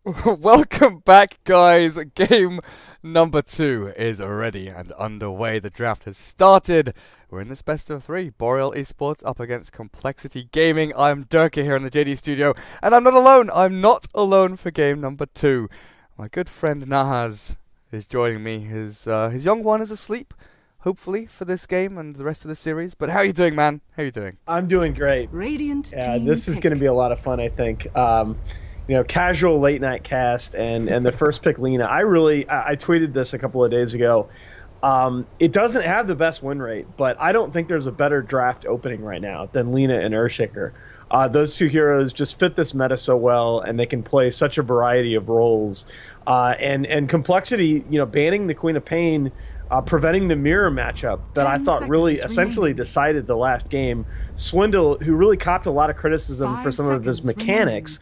Welcome back, guys. Game number 2 is ready and underway. The draft has started. We're in this best of 3. Boreal Esports up against Complexity Gaming. I'm Durka here in the JD studio, and I'm not alone. I'm not alone for game number 2. My good friend Nahaz is joining me. His young one is asleep, hopefully, for this game and the rest of the series. But how are you doing, man? How are you doing? I'm doing great. Radiant Yeah, team this is going to be a lot of fun, I think. You know, casual late night cast and the first pick Lena. I tweeted this a couple of days ago. It doesn't have the best win rate, but I don't think there's a better draft opening right now than Lena and Earthshaker. Those two heroes just fit this meta so well, and they can play such a variety of roles. And Complexity, you know, banning the Queen of Pain, preventing the mirror matchup that I thought really essentially decided the last game. Swindle, who really copped a lot of criticism for some of his mechanics,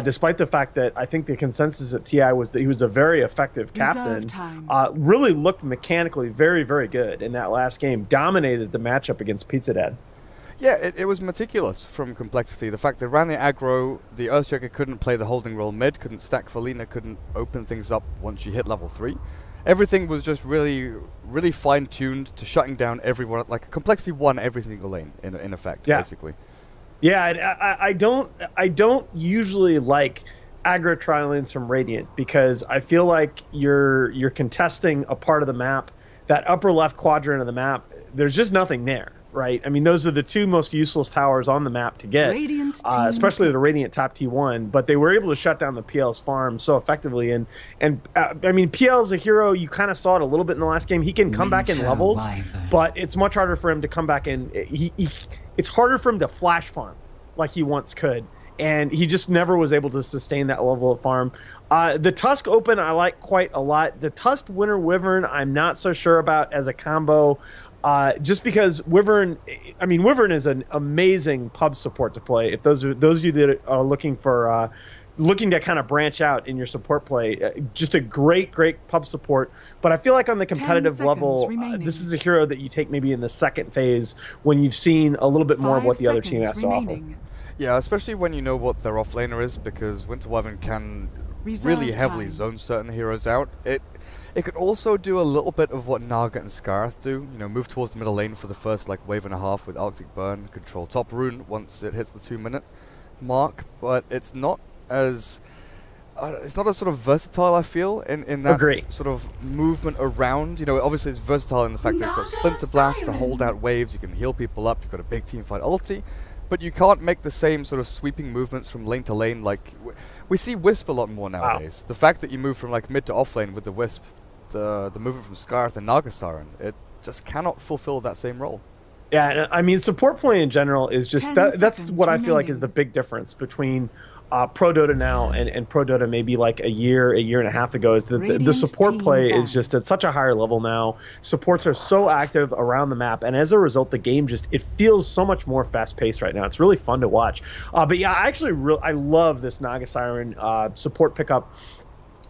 despite the fact that I think the consensus at TI was that he was a very effective captain, really looked mechanically very, very good in that last game, dominated the matchup against Pizza Dad. Yeah, it was meticulous from Complexity. The fact they ran the aggro, the Earthshaker couldn't play the holding role mid, couldn't stack for Lena, couldn't open things up once she hit level 3. Everything was just really, really fine-tuned to shutting down everyone. Like, Complexity won every single lane, in effect, basically. Yeah, I don't usually like aggro tri-lanes from Radiant because I feel like you're contesting a part of the map. That upper left quadrant of the map, there's just nothing there. Right, I mean, those are the two most useless towers on the map to get, especially the Radiant top T1. But they were able to shut down the PL's farm so effectively, and I mean, PL's a hero. You kind of saw it a little bit in the last game. He can come back in levels, but it's much harder for him to come back in. It's harder for him to flash farm like he once could, and he just never was able to sustain that level of farm. The Tusk Open I like quite a lot. The Tusk Winter Wyvern I'm not so sure about as a combo. Just because Wyvern is an amazing pub support to play. If those of you that are looking for looking to kind of branch out in your support play, just a great pub support. But I feel like on the competitive level, this is a hero that you take maybe in the second phase when you've seen a little bit more of what the other team has to offer. Yeah, especially when you know what their offlaner is, because Winter Wyvern can really heavily zone certain heroes out. It could also do a little bit of what Naga and Scarth do, you know, move towards the middle lane for the first like wave and a half with Arctic Burn, control top rune once it hits the 2-minute mark, but it's not as sort of versatile, I feel, in that sort of movement around. You know, obviously it's versatile in the fact that it's got Splinter Blast to hold out waves, you can heal people up, you've got a big team fight ulti, but you can't make the same sort of sweeping movements from lane to lane like we see Wisp a lot more nowadays. The fact that you move from like mid to off lane with the Wisp, the movement from Scarth and Nagasaran, it just cannot fulfill that same role. Yeah, I mean, support play in general is just that's what I feel like is the big difference between Pro Dota now and Pro Dota maybe like a year and a half ago, is that the support play is just at such a higher level now. Supports are so active around the map, and as a result, the game it feels so much more fast-paced right now. It's really fun to watch. But yeah, I love this Nagasaran support pickup.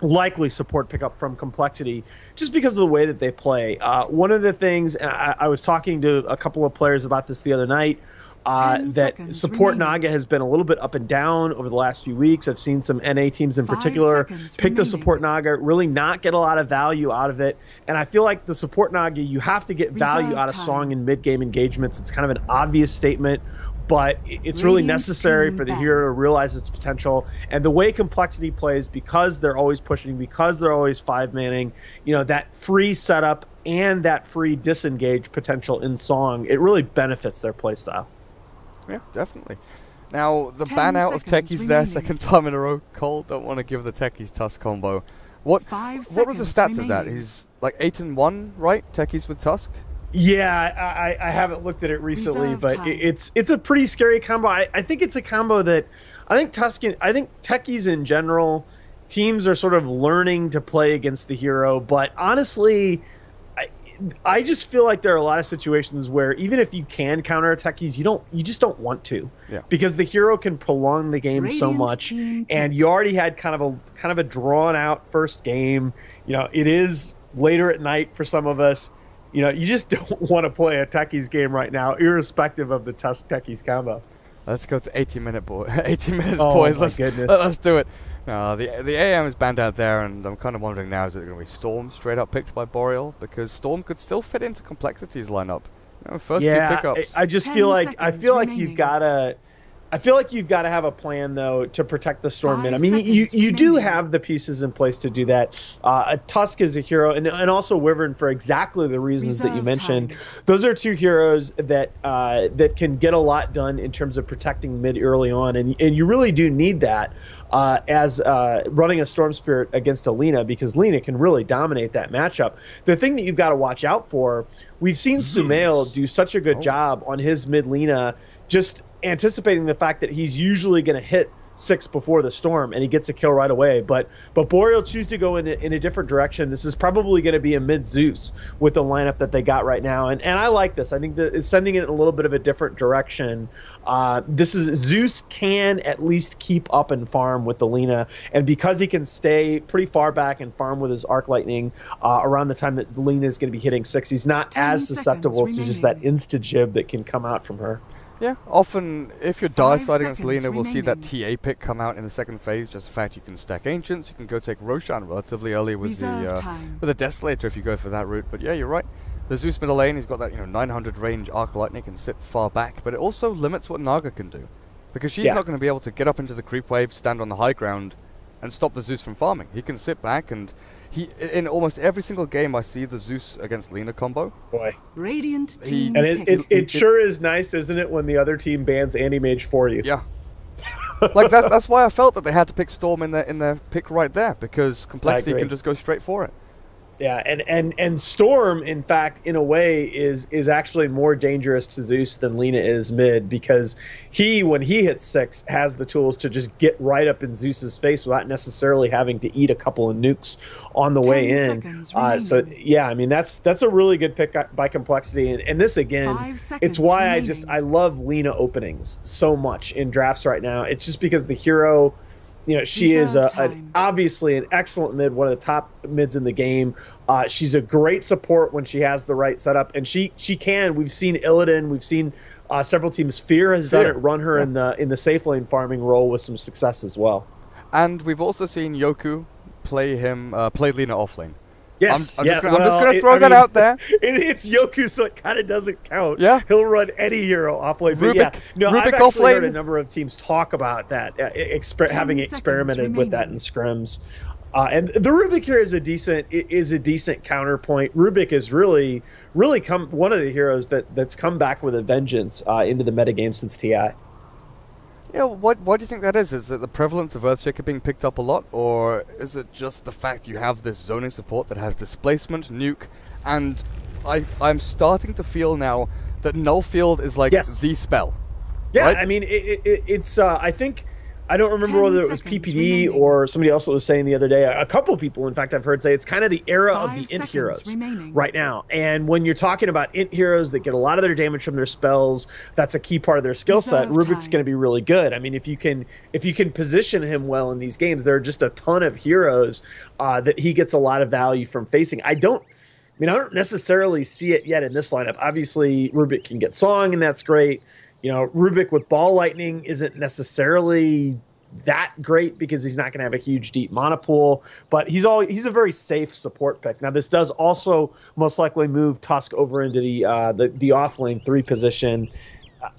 Likely support pickup from Complexity, just because of the way that they play. One of the things, and I was talking to a couple of players about this the other night, that support Naga has been a little bit up and down over the last few weeks. I've seen some NA teams in particular pick the support Naga, really not get a lot of value out of it. And I feel like the support Naga, you have to get value out of Song in mid-game engagements. It's kind of an obvious statement, but it's really necessary for the hero to realize its potential. And the way Complexity plays, because they're always pushing, because they're always 5-manning, you know, that free setup and that free disengage potential in Song, it really benefits their playstyle. Yeah, definitely. Now, the ban out of Techies there, second time in a row. coL, don't want to give the Techies Tusk combo. What was the stats of that? He's like 8-1, right? Techies with Tusk? Yeah, I haven't looked at it recently, but it's a pretty scary combo. I think it's a combo that I think Techies in general, teams are sort of learning to play against the hero, but honestly, I just feel like there are a lot of situations where even if you can counter Techies, you just don't want to, because the hero can prolong the game so much, and you already had kind of a drawn out first game. You know, it is later at night for some of us. You know, you just don't want to play a Techies game right now, irrespective of the Tusk Techies combo. Let's go to 80 minutes, boys. Let's do it. The AM is banned out there, and I'm kind of wondering now, is it going to be Storm straight up picked by Boreal? Because Storm could still fit into Complexity's lineup. You know, first two pickups. I just feel like you've got to. I feel like you've got to have a plan, though, to protect the Storm mid. I mean, you do have the pieces in place to do that. Tusk is a hero, and also Wyvern for exactly the reasons that you mentioned. Those are two heroes that that can get a lot done in terms of protecting mid early on, and you really do need that as running a Storm Spirit against a Lina, because Lina can really dominate that matchup. The thing that you've got to watch out for, we've seen Sumail do such a good job on his mid Lina, just anticipating the fact that he's usually going to hit 6 before the Storm and he gets a kill right away. But Boreal choose to go in a different direction. This is probably going to be a mid Zeus with the lineup that they got right now. And I like this. I think that it's sending it in a little bit of a different direction. This is Zeus can at least keep up and farm with the Lina, and because he can stay pretty far back and farm with his Arc Lightning around the time that Lina is going to be hitting 6, he's not as susceptible to just that insta-jib that can come out from her. Yeah, often if you're dire side against Lina, we'll see that TA pick come out in the second phase. Just the fact you can stack Ancients, you can go take Roshan relatively early with the Desolator if you go for that route. But yeah, you're right. The Zeus middle lane, he's got that 900 range Arc Lightning, can sit far back, but it also limits what Naga can do, because she's not going to be able to get up into the creep wave, stand on the high ground, and stop the Zeus from farming. He can sit back, and in almost every single game I see the Zeus against Lina combo. Boy, Radiant team and it sure is nice, isn't it, when the other team bans Anti-Mage for you? Yeah. Like that's why I felt that they had to pick Storm in their pick right there, because Complexity can just go straight for it. Yeah, and Storm, in fact, in a way, is actually more dangerous to Zeus than Lina is mid, because when he hits 6, has the tools to just get right up in Zeus's face without necessarily having to eat a couple of nukes on the way in. So yeah, I mean that's a really good pick by Complexity, and this again, it's why I love Lina openings so much in drafts right now. It's just because the hero, she is obviously an excellent mid, one of the top mids in the game. She's a great support when she has the right setup, and she can. We've seen Illidan, we've seen several teams. Fear has done it, run her in the safe lane farming role with some success as well. And we've also seen Yoku play Lina off lane. Yes, I'm just going to throw that out there. It's Yoku, so it kind of doesn't count. Yeah, he'll run any hero off lane. Rubik, I've actually heard a number of teams talk about that, having experimented with that in scrims. And the Rubik here is a decent counterpoint. Rubik is really one of the heroes that's come back with a vengeance into the metagame since TI. Yeah, why do you think that is? Is it the prevalence of Earthshaker being picked up a lot, or is it just the fact you have this zoning support that has displacement, nuke, and I'm starting to feel now that Nullfield is like the spell. Yeah, right? I mean, it's I think, I don't remember whether it was PPD or somebody else that was saying the other day. A couple of people, in fact, I've heard say it's kind of the era of the int heroes right now. And when you're talking about int heroes that get a lot of their damage from their spells, that's a key part of their skill set. Rubik's going to be really good. I mean, if you can position him well in these games, there are just a ton of heroes that he gets a lot of value from facing. I don't necessarily see it yet in this lineup. Obviously, Rubik can get Song, and that's great. Rubik with Ball Lightning isn't necessarily that great because he's not going to have a huge deep mana pool, but he's a very safe support pick. Now, this does also most likely move Tusk over into the off lane 3 position.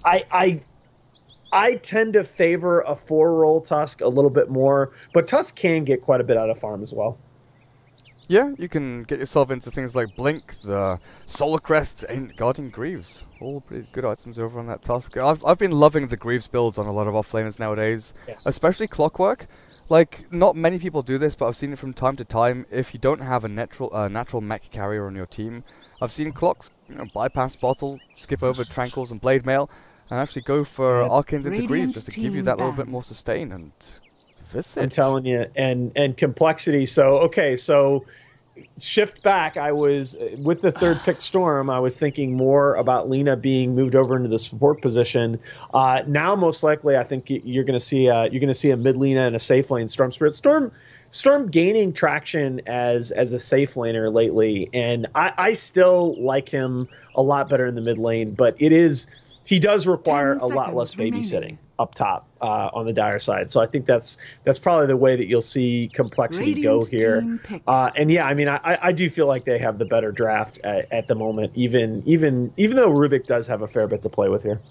I tend to favor a 4-roll Tusk a little bit more, but Tusk can get quite a bit out of farm as well. Yeah, you can get yourself into things like Blink, the Solar Crest, and Guardian Greaves. All pretty good items over on that Tusk. I've been loving the Greaves builds on a lot of offlaners nowadays, especially Clockwork. Like, not many people do this, but I've seen it from time to time. If you don't have a natural mech carrier on your team, I've seen Clocks bypass Bottle, skip over Tranquils and Blade Mail, and actually go for Arcanes into Greaves just to give you that little bit more sustain and Visage. I'm telling you, and Complexity. So shift back, I was with the third pick Storm, I was thinking more about Lina being moved over into the support position. Now most likely I think you're going to see a mid Lina and a safe lane Storm Spirit. Storm gaining traction as a safe laner lately, and I still like him a lot better in the mid lane, but he does require a lot less babysitting. up top on the Dire side. So I think that's probably the way that you'll see complexity go here. And yeah, I mean, I do feel like they have the better draft at the moment, even though Rubik does have a fair bit to play with here.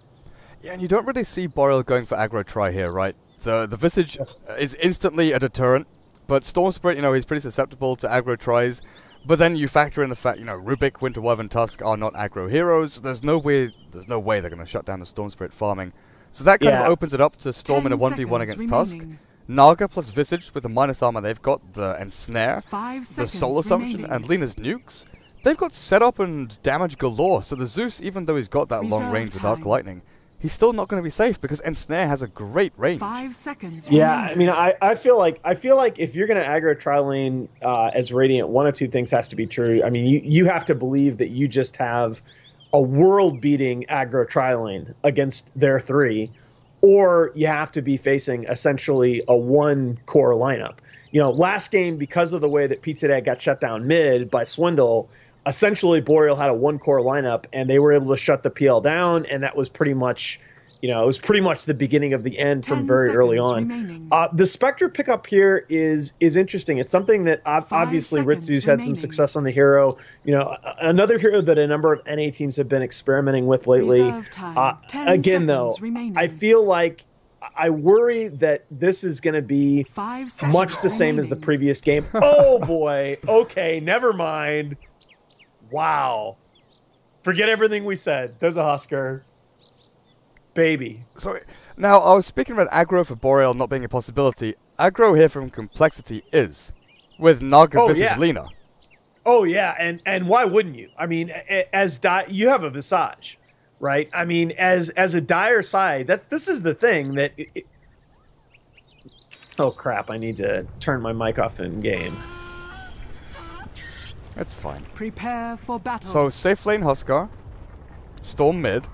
Yeah, and you don't really see Boreal going for aggro try here, right? The Visage is instantly a deterrent, but Storm Spirit, you know, he's pretty susceptible to aggro tries. But then you factor in the fact, you know, Rubik, Winter Wyvern, Tusk are not aggro heroes. There's no way they're going to shut down the Storm Spirit farming. So that kind of opens it up to Storm in a 1v1 against Tusk. Naga plus Visage with the minus armor they've got, the Ensnare, the Soul Assumption, and Lina's nukes. They've got setup and damage galore, so the Zeus, even though he's got that long range with Arc Lightning, he's still not going to be safe because Ensnare has a great range. 5 seconds. Yeah, I mean, I feel like if you're going to aggro tri-lane as Radiant, one of two things has to be true. I mean, you have to believe that you just have a world-beating aggro tri-lane against their 3, or you have to be facing essentially a 1 core lineup. You know, last game, because of the way that Pizza Dad got shut down mid by Swindle, essentially Boreal had a 1 core lineup, and they were able to shut the PL down, and that was pretty much, you know, it was pretty much the beginning of the end from very early on. The Spectre pickup here is interesting. It's something that obviously Ritsu's had some success on the hero. You know, another hero that a number of NA teams have been experimenting with lately. Again, though, I feel like I worry that this is going to be much the same as the previous game. Oh, boy. Okay, never mind. Wow. Forget everything we said. There's a Husker. Baby. Sorry. Now, I was speaking about aggro for Boreal not being a possibility. Aggro here from Complexity is, with Naga Visage Lina. Oh, yeah, and why wouldn't you? I mean, you have a Visage, right? I mean, as a Dire side, this is the thing that... Oh, crap, I need to turn my mic off in game. That's fine. Prepare for battle. So, safe lane Huskar, Storm mid,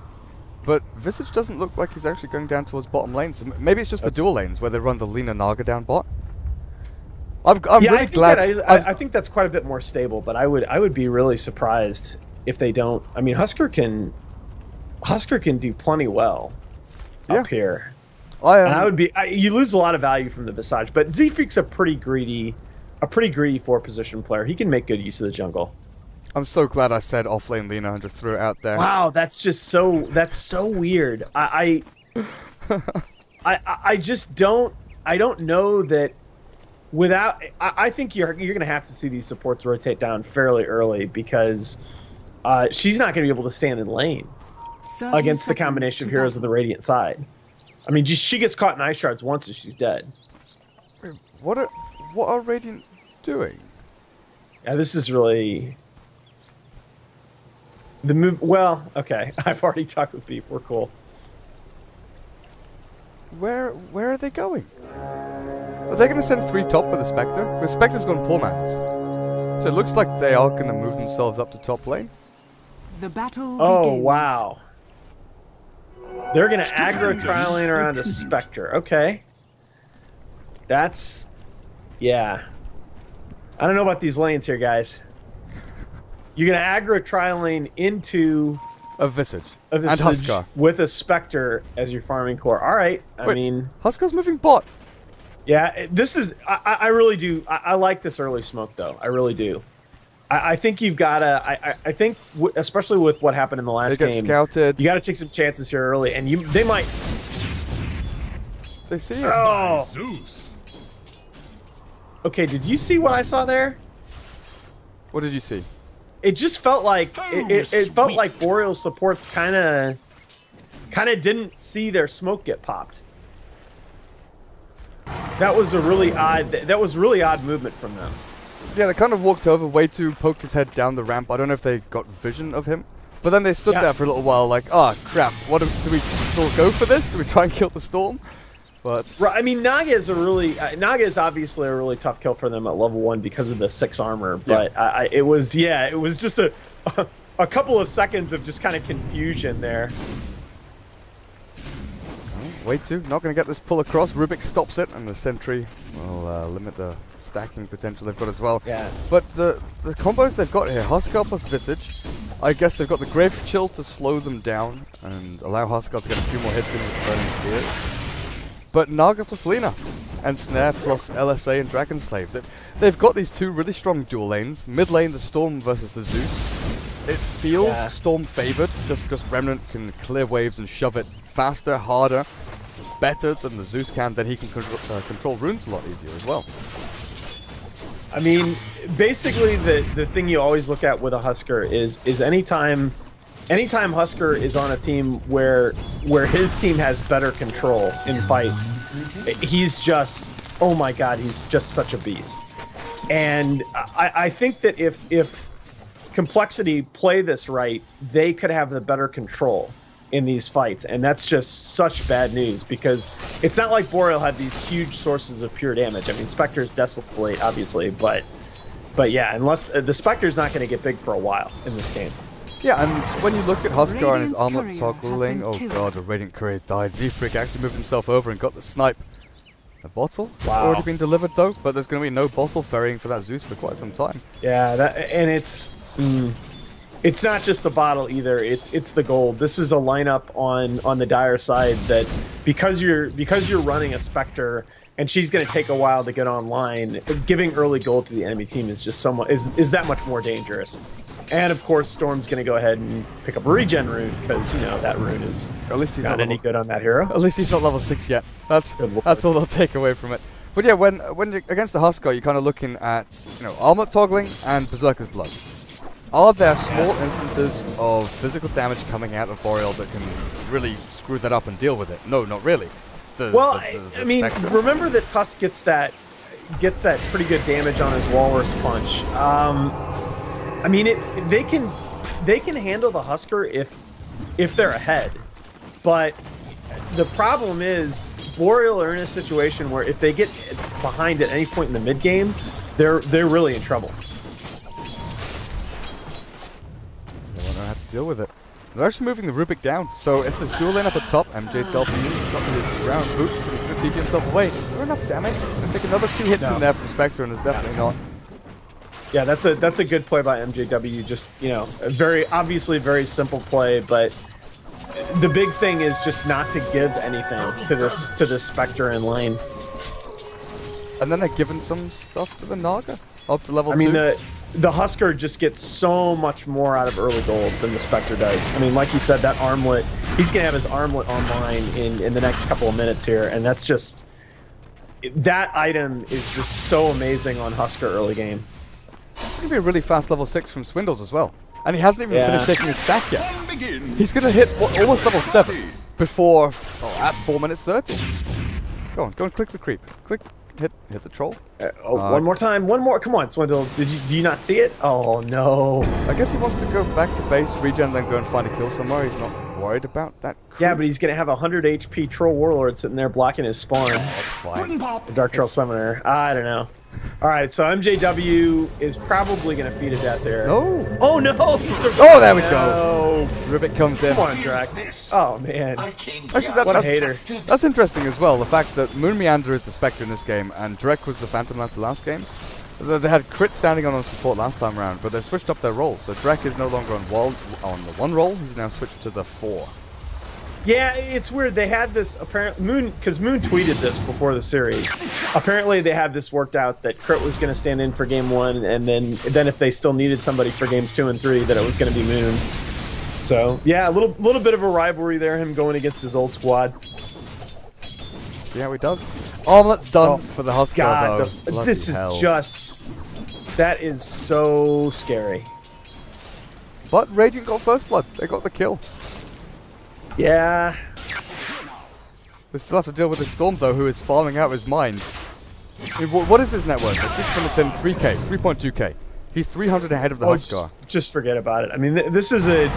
but Visage doesn't look like he's actually going down towards bottom lane, so maybe it's just the dual lanes where they run the Lina Naga down bot. I'm really glad. I think that's quite a bit more stable, but I would be really surprised if they don't. I mean, Husker can do plenty well up here. And I would be. You lose a lot of value from the Visage, but Z-Freak's a pretty greedy 4 position player. He can make good use of the jungle. I'm so glad I said offlane Lina and just threw it out there. Wow, that's so weird. I just don't know that without. I think you're gonna have to see these supports rotate down fairly early because she's not gonna be able to stand in lane against the combination of heroes of the Radiant side. I mean, she gets caught in ice shards once and she's dead. Wait, what are Radiant doing? Yeah, this is really the move. Well, okay, I've already talked with Beef. We're cool. Where are they going? Are they going to send 3 top with the Spectre? The Spectre's gone poor man's, so it looks like they are going to move themselves up to top lane. The battle begins. Wow. They're going to aggro tri-lane around a Spectre. Okay. That's... Yeah. I don't know about these lanes here, guys. You're going to aggro tri-lane into... A Visage. And Huskar. With a Spectre as your farming core. All right. I mean... Huskar's moving bot. Yeah, this is... I really do... I like this early smoke, though. I really do. I think you've got to... I think, especially with what happened in the last game... Scouted. You got to take some chances here early, and they might... They see it. Oh! Zeus. Okay, did you see what I saw there? What did you see? It just felt like it felt like Boreal supports kind of didn't see their smoke get popped. That was really odd movement from them. Yeah, they kind of walked over, way too, poked his head down the ramp. I don't know if they got vision of him, but then they stood there for a little while, like, oh crap, what do we still go for this? Do we try and kill the storm? But right, I mean, Naga is obviously a really tough kill for them at level 1 because of the 6 armor. But it was just a couple of seconds of just kind of confusion there. Way too, not going to get this pull across. Rubik stops it, and the sentry will limit the stacking potential they've got as well. Yeah. But the combos they've got here, Huskar plus Visage, I guess they've got the Grave Chill to slow them down and allow Huskar to get a few more hits in with burning spears. but Naga plus Lina, and Snare plus LSA and Dragon Slave. They've got these two really strong dual lanes. Mid lane, the Storm versus the Zeus. It feels Storm favored, just because Remnant can clear waves and shove it faster, harder, better than the Zeus can. Then he can control runes a lot easier as well. I mean, basically the thing you always look at with a Husker is anytime Husker is on a team where his team has better control in fights, he's just, oh my god, he's just such a beast. And I think that if Complexity play this right, they could have the better control in these fights, and that's just such bad news, because it's not like Boreal had these huge sources of pure damage. I mean, Spectre's Desolate, obviously, but yeah, unless the Spectre's not going to get big for a while in this game. Yeah, and when you look at Husker and his armor toggling, oh god, the Radiant Courier died. Z-Freak actually moved himself over and got the snipe. A bottle? Wow. Already been delivered though, but there's going to be no bottle ferrying for that Zeus for quite some time. Yeah, and it's not just the bottle either. It's the gold. This is a lineup on the Dire side that because you're running a Spectre and she's going to take a while to get online, giving early gold to the enemy team is just is that much more dangerous. And of course, Storm's going to go ahead and pick up a regen rune, because you know that rune is at least he's not any good on that hero. At least he's not level 6 yet. That's all they'll take away from it. But yeah, when you're against the Husker, you're kind of looking at armor toggling and Berserker's Blood. Are there small instances of physical damage coming out of Boreal that can really screw that up and deal with it? No, not really. I mean, remember that Tusk gets that pretty good damage on his Walrus Punch. I mean, they can handle the Husker if they're ahead, but the problem is Boreal are in a situation where if they get behind at any point in the mid game, they're really in trouble. They won't know how to deal with it. They're actually moving the Rubik down, so it's this dual lane up at top. MJW has got his ground boots, so he's going to TP himself away. Is there enough damage? He's going to take another 2 hits in there from Spectre, and there's definitely not. Yeah, that's a good play by MJW. Just, a very obviously very simple play, but the big thing is just not to give anything to this Spectre in lane. And then they're giving some stuff to the Naga up to level 2. I mean, the Husker just gets so much more out of early gold than the Spectre does. I mean, like you said, that armlet, he's gonna have his armlet online in the next couple of minutes here, and that's just, that item is just so amazing on Husker early game. This is going to be a really fast level 6 from Swindles as well. And he hasn't even finished taking his stack yet. He's going to hit almost level 7 before, at 4 minutes 30. Go on, click the creep. Hit the troll. One more time, one more. Come on, Swindle. Do you not see it? Oh, no. I guess he wants to go back to base, regen, then go and find a kill somewhere. He's not worried about that. Yeah, but he's going to have a 100 HP Troll Warlord sitting there blocking his spawn. Oh, that's fine. The Dark Troll Summoner. I don't know. All right, so MJW is probably going to feed a death there. No. Oh, no. Oh, there we go. Rubik comes in. Come on, Drac. Oh, man. Actually, what a hater. That's interesting as well. The fact that Moon Meander is the Spectre in this game and Drek was the Phantom Lancer last game. They had Crit standing on support last time around, but they switched up their roles. So Drek is no longer on the 1 role. He's now switched to the 4. Yeah, it's weird. They had this apparently because Moon tweeted this before the series. Apparently, they had this worked out that Crit was going to stand in for game 1, and then if they still needed somebody for games 2 and 3, that it was going to be Moon. So yeah, a little bit of a rivalry there. Him going against his old squad. See how he does. Omelet's done for the Husker. God, though. This is just, that is so scary. But Radiant got first blood. They got the kill. Yeah. They still have to deal with the Storm, though, who is farming out his mind. What is his net worth? At 6 minutes in, 3k, 3.2k. He's 300 ahead of the Husker. Just forget about it. I mean, this is a...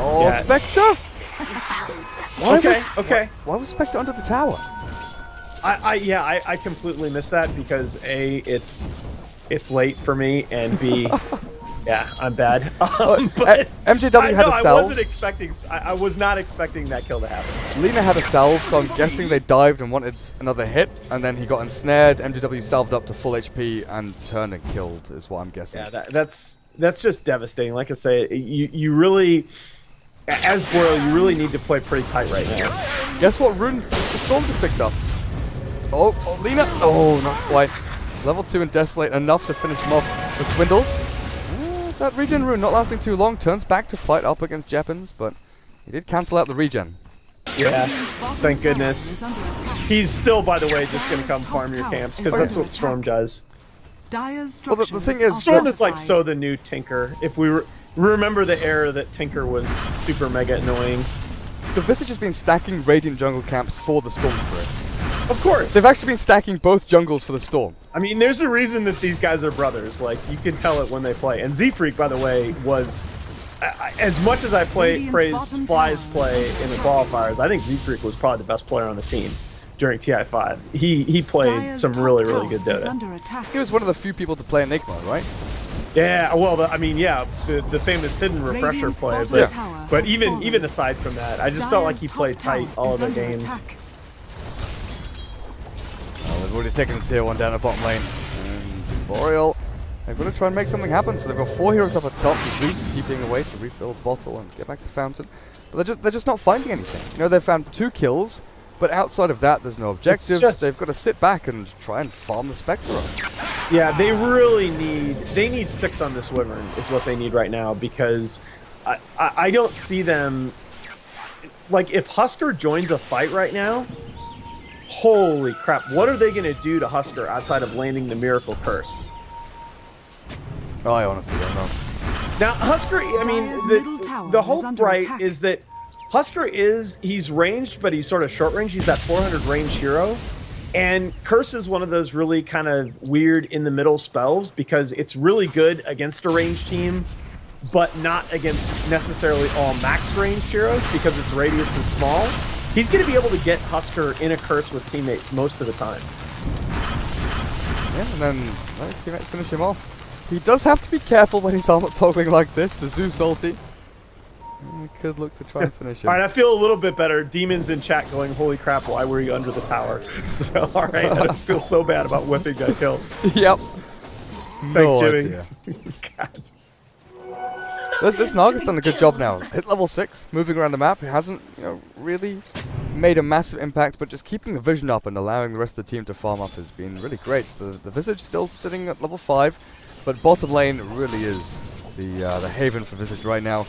Oh, yeah. Spectre! Okay. Why was Spectre under the tower? I completely missed that because A, it's late for me, and B... Yeah, I'm bad. But MJW had a salve. I was not expecting that kill to happen. Lina had a salve, so I'm guessing they dived and wanted another hit, and then he got ensnared. MJW salved up to full HP and turned and killed, is what I'm guessing. Yeah, that's just devastating. Like I say, you really, as Boreal, you really need to play pretty tight right now. Guess what runes the Storm just picked up? Oh, Lina. Oh, not quite. Level 2 and Desolate enough to finish him off with Swindles. That regen rune not lasting too long. Turns back to fight up against Jeppins, but he did cancel out the regen. Yeah, thank goodness. He's still, by the way, just going to come farm your camps, because that's what Storm does. Well, the thing is, Storm is like so the new Tinker. If we remember the era that Tinker was super mega annoying. The Visage has been stacking Radiant jungle camps for the Storm Spirit. Of course. They've actually been stacking both jungles for the Storm. I mean, there's a reason that these guys are brothers. Like, you can tell it when they play. And Z-Freak, by the way, was... as much as I praised Fly's play in the qualifiers, I think Z-Freak was probably the best player on the team during TI5. He played some really good Dota. He was one of the few people to play Enigma, right? Yeah, well, the famous hidden refresher play, but even aside from that, I just felt like he played tight all of the games. Well, they've already taken the tier 1 down at bottom lane, and Boreal, they're going to try and make something happen. So they've got 4 heroes up at top, Zeus keeping away to refill the bottle and get back to Fountain, but they're just not finding anything. You know, they've found 2 kills, but outside of that, there's no objectives. They've got to sit back and try and farm the Spectre. Yeah, they really need 6 on this Wyvern is what they need right now, because I don't see them, like, if Husker joins a fight right now, holy crap, what are they going to do to Husker outside of landing the Miracle Curse? Oh, I honestly don't know. Now, Husker, I mean, the hope, right, is that Husker he's ranged, but he's sort of short range. He's that 400 range hero. And Curse is one of those really kind of weird in-the-middle spells because it's really good against a ranged team, but not against necessarily all max range heroes because its radius is small. He's going to be able to get Husker in a Curse with teammates most of the time. Yeah, and then let his teammate finish him off. He does have to be careful when he's armor toggling like this, the Zeus ulti. We could look to try and finish him. All right, I feel a little bit better. Demons in chat going, holy crap, why were you under the tower? So, all right, I don't feel so bad about whipping that kill. Yep. Thanks, Jimmy. God. This Naga's done a good job now. Hit level 6, moving around the map. It hasn't, really made a massive impact, but just keeping the vision up and allowing the rest of the team to farm up has been really great. The Visage still sitting at level 5, but bottom lane really is the haven for Visage right now.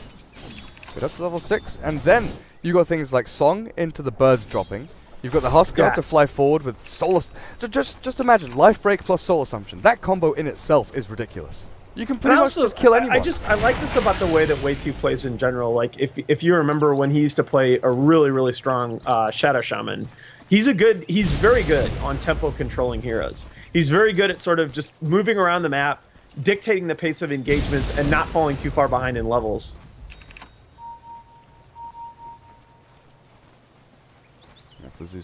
Get up to level 6, and then you got things like Song into the birds dropping. You've got the Husker to fly forward with Soul. Just imagine Life Break plus Soul Assumption. That combo in itself is ridiculous. You can pretty much just kill anyone. I like this about the way that Way2 plays in general. Like if you remember when he used to play a really strong Shadow Shaman, he's very good on tempo controlling heroes. He's very good at sort of just moving around the map, dictating the pace of engagements, and not falling too far behind in levels.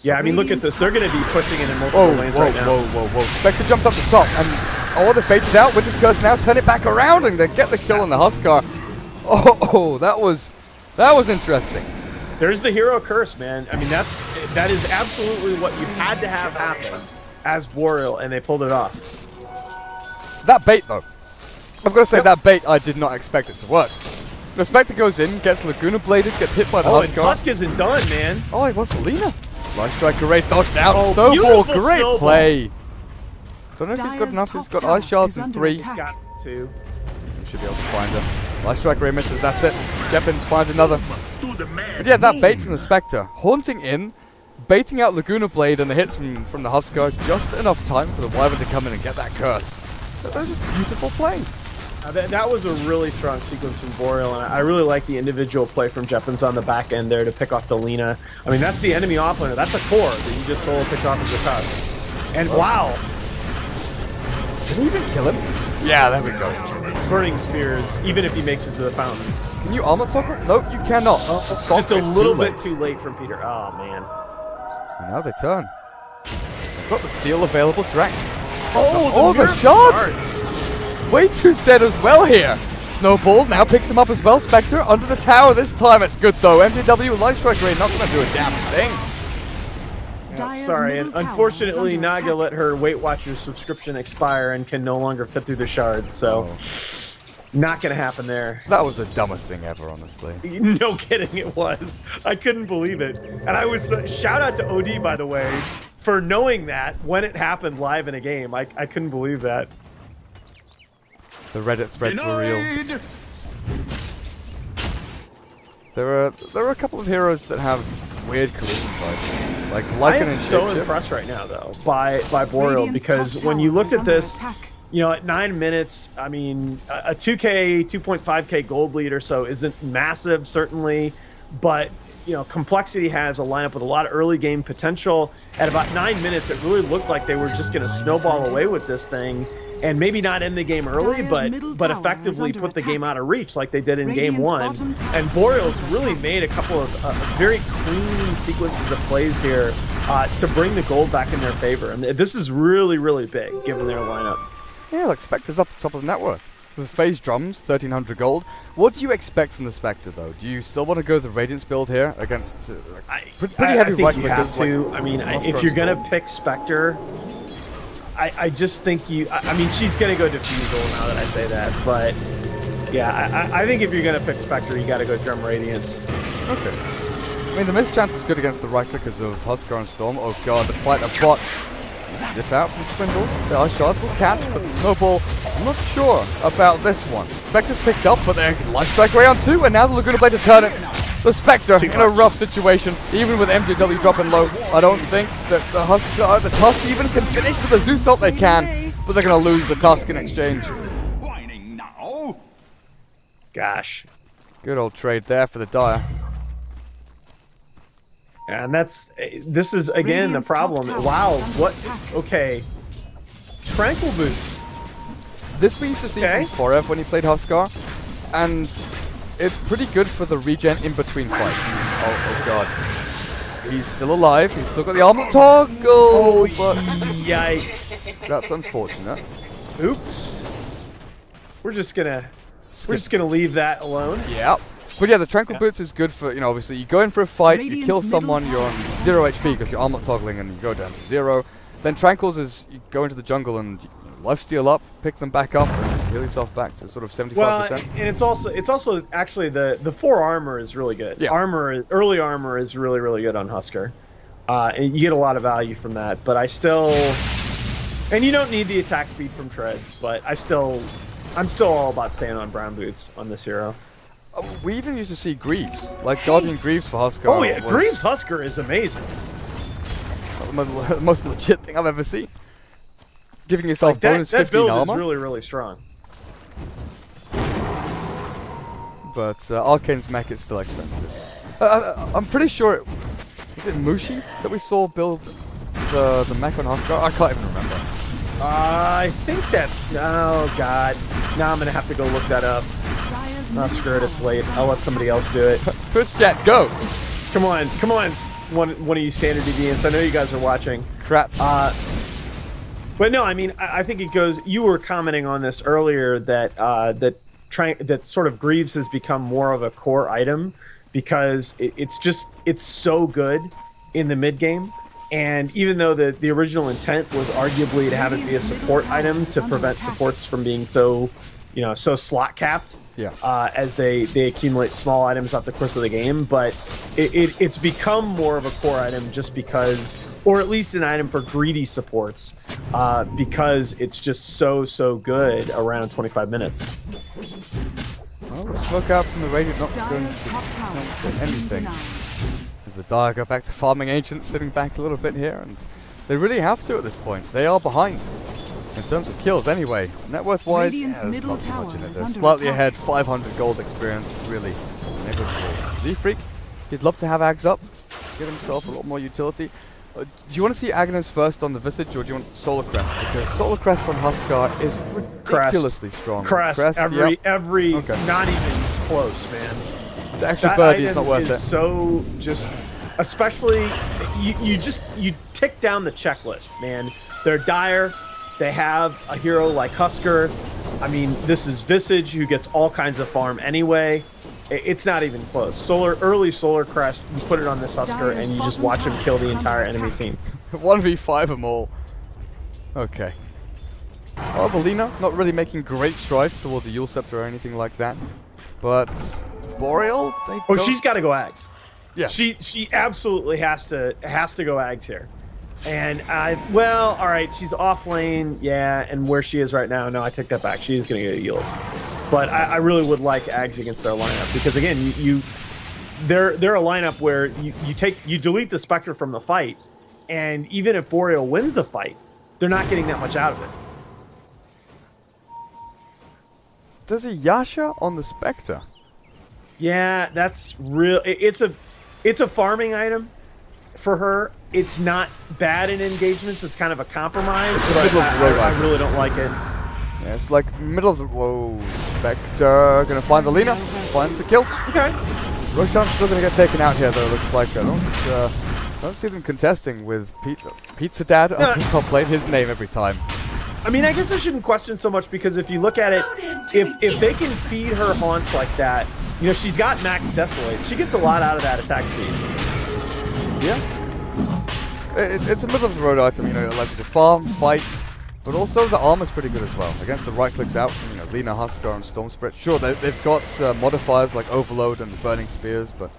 Yeah, I mean, look at this. They're going to be pushing it in multiple lanes right now. Whoa. Spectre jumped up the top, and they've baited out. Winter's Curse now, turn it back around, and they get the kill on the Huskar. Oh, that was interesting. There's the hero curse, man. I mean, that is absolutely what you had to have happen as Boreal, and they pulled it off. That bait, though. I've got to say, that bait, I did not expect it to work. The Spectre goes in, gets Laguna Bladed, gets hit by the Huskar. And Tusk isn't done, man. Oh, it was Selena. Light Strike Array dodged out. Oh, Snowball, great snowball. play. Don't know if he's got enough. He's got Ice Shards in 3. He's got 2. You should be able to find her. Light Strike Array misses, that's it. Jeppins finds another. But yeah, that bait from the Spectre. Haunting in, baiting out Laguna Blade and the hits from the Huskar. Just enough time for the Wyvern to come in and get that curse. That was just beautiful play. That was a really strong sequence from Boreal, and I really like the individual play from Jeppins on the back end there to pick off the Lina. I mean, that's the enemy offlaner. That's a core that you just solo picked off as a Tusk. And wow. Did he even kill him? Yeah, there we go. Burning Spears, even if he makes it to the fountain. Can you armor toggle? Nope, you cannot. Just a little bit too late from Peter. Oh, man. And now they turn. They've got the steel available. Drac. Oh, the shards! Way2's dead as well here. Snowball now picks him up as well. Spectre under the tower this time. It's good though. MTW Light Strike Ray not going to do a damn thing. Sorry, and unfortunately Naga let her Weight Watchers subscription expire and can no longer fit through the shards, so not going to happen there. That was the dumbest thing ever, honestly. No kidding, it was. I couldn't believe it. And I was, shout out to OD, by the way, for knowing that when it happened live in a game. I couldn't believe that. The Reddit threads were real. There are a couple of heroes that have weird collision sizes. Like I am so impressed right now, though, by Boreal, because when you looked at this, you know, at 9 minutes, I mean, a 2K, 2.5K gold lead or so isn't massive, certainly, but, you know, Complexity has a lineup with a lot of early game potential. At about 9 minutes, it really looked like they were just going to snowball away with this thing, and maybe not end the game early, but effectively put the game out of reach like they did in game 1. And Boreal's really made a couple of very clean sequences of plays here to bring the gold back in their favor. And this is really, really big, given their lineup. Yeah, look, Spectre's up top of the net worth. With phase drums, 1300 gold. What do you expect from the Spectre, though? Do you still want to go the Radiance build here against pretty heavy right clickers? I mean, if you're going to pick Spectre, I just think I mean, she's going to go Diffusal now that I say that. But, yeah, I think if you're going to pick Spectre, you got to go Drum Radiance. Okay. I mean, the miss chance is good against the right clickers of Huskar and Storm. Oh, God, the fighter bot. Zip out from Swindles. There are shards will catch, but the Snowball, I'm not sure about this one. Spectre's picked up, but they're Life Strike Ray on 2, and now the Laguna Blade to turn it. The Spectre in a rough situation, even with MJW dropping low. I don't think that the Tusk even can finish with the Zeus ult they can, but they're going to lose the Tusk in exchange. Gosh. Good old trade there for the Dire. And this is again the problem. Wow, what? Okay. Tranquil Boots. This we used to see from Forev when he played Huskar, and it's pretty good for the regen in between fights. Oh God. He's still alive, he's still got the armor toggle! Oh, yikes. That's unfortunate. Oops. We're just gonna leave that alone. Yep. But yeah, the Tranquil Boots is good for, you know, obviously you go in for a fight, you kill someone, you're on 0 HP because you're armor toggling and you go down to 0. Then Tranquils is you go into the jungle and lifesteal up, pick them back up, and heal yourself back to sort of 75%. Well, and it's also actually the 4 armor is really good. Yeah. Early armor is really, really good on Huskar. And you get a lot of value from that, but and you don't need the attack speed from Treads, but I'm still all about staying on brown boots on this hero. We even used to see Greaves, like Guardian Greaves for Huskar. Oh yeah, Greaves Huskar is amazing. The most legit thing I've ever seen. Giving yourself bonus 15 build armor. Is really, really strong. But Arcane's mech is still expensive. I'm pretty sure was it Mushi that we saw build the mech on Huskar? I can't even remember. I think that's... Oh, God. Now I'm going to have to go look that up. Oh, screw it, it's late. I'll let somebody else do it. Twitch chat, go! Come on, one of you standard deviants. I know you guys are watching. Crap. But no, I mean, I think it goes... You were commenting on this earlier that that sort of Greaves has become more of a core item because it's so good in the mid game. And even though the original intent was arguably to have it be a support item to prevent supports from being so slot capped, as they accumulate small items throughout the course of the game, but it's become more of a core item just because, or at least an item for greedy supports, because it's just so good around 25 minutes. Well, the smoke out from the Radiant not going to anything. As the Dire go back to farming Ancients, sitting back a little bit here, and they really have to at this point. They are behind. In terms of kills, anyway. Net worth wise, there's not too much in it. They're slightly ahead, 500 gold experience, really negligible. Z-Freak, he'd love to have Ags up, give himself a lot more utility. Do you want to see Agnes first on the Visage, or do you want Solar Crest? Because Solar Crest on Huskar is ridiculously strong. Crest every not even close, man. The extra birdie is not worth it. So just, especially, you tick down the checklist, man. They're Dire. They have a hero like Huskar. I mean, this is Visage, who gets all kinds of farm anyway. It's not even close. Early Solar Crest, you put it on this Huskar, and you just watch him kill the entire enemy team. 1v5 them all. Okay. Oh, Valina, not really making great strides towards a Yule Scepter or anything like that. But Boreal, they Oh, she's got to go Ags. Yeah. She absolutely has to go Ags here. And well, all right, she's off lane, yeah, and where she is right now, no, I take that back. She is going to get heals. But I really would like Ags against their lineup because, again, they're a lineup where you delete the Spectre from the fight, and even if Boreal wins the fight, they're not getting that much out of it. There's a Yasha on the Spectre. Yeah, that's real. It's a farming item for her. It's not bad in engagements. It's kind of a compromise, but I really don't like it. Yeah, it's like middle of the... Whoa, Spectre gonna find the Lina. Finds the kill. Okay. Roshan's still gonna get taken out here, though, looks like. I don't see them contesting with Pizza Dad up in top lane. His name every time. I mean, I guess I shouldn't question so much because if you look at it, if they can feed her haunts like that, you know, she's got max Desolate. She gets a lot out of that attack speed. Yeah. It's a middle of the road item, you know, it allows you to farm, fight, but also the armor's pretty good as well. Against the right clicks out from, you know, Lina, Huskar, and Storm Spirit. Sure, they've got modifiers like Overload and Burning Spears, but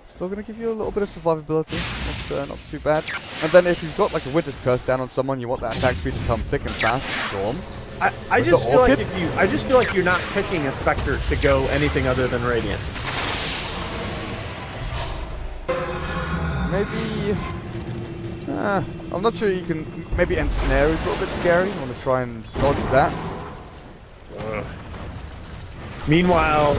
still going to give you a little bit of survivability. That's not too bad. And then if you've got like a Winter's Curse down on someone, you want that attack speed to come thick and fast. Storm. I just feel like you're not picking a Spectre to go anything other than Radiance. Maybe. I'm not sure you can. Maybe Ensnare is a little bit scary. I want to try and dodge that. Meanwhile,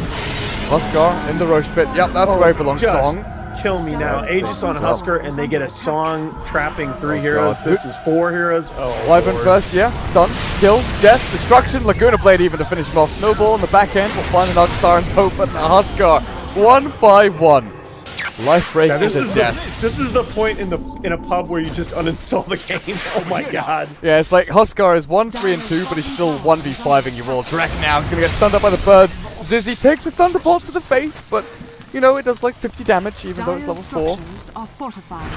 Huskar in the Roche pit. Yep, that's where he belongs. Song. Kill me now. Aegis on Huskar, and they get a Song trapping 3 heroes. This is 4 heroes. Oh, Wyvern first, yeah. Stun, kill, death, destruction. Laguna Blade even to finish him off. Snowball on the back end. We'll find an Arxar and Dope at the Huskar. 1 by 1. Life break is death. This is the point in a pub where you just uninstall the game. Oh my god. Yeah, it's like Huskar is 1, 3, and 2, but he's still 1v5ing you all. Drek now. He's gonna get stunned up by the birds. Zizzy takes a Thunderbolt to the face, but you know it does like 50 damage, even though it's level 4. Are fortified.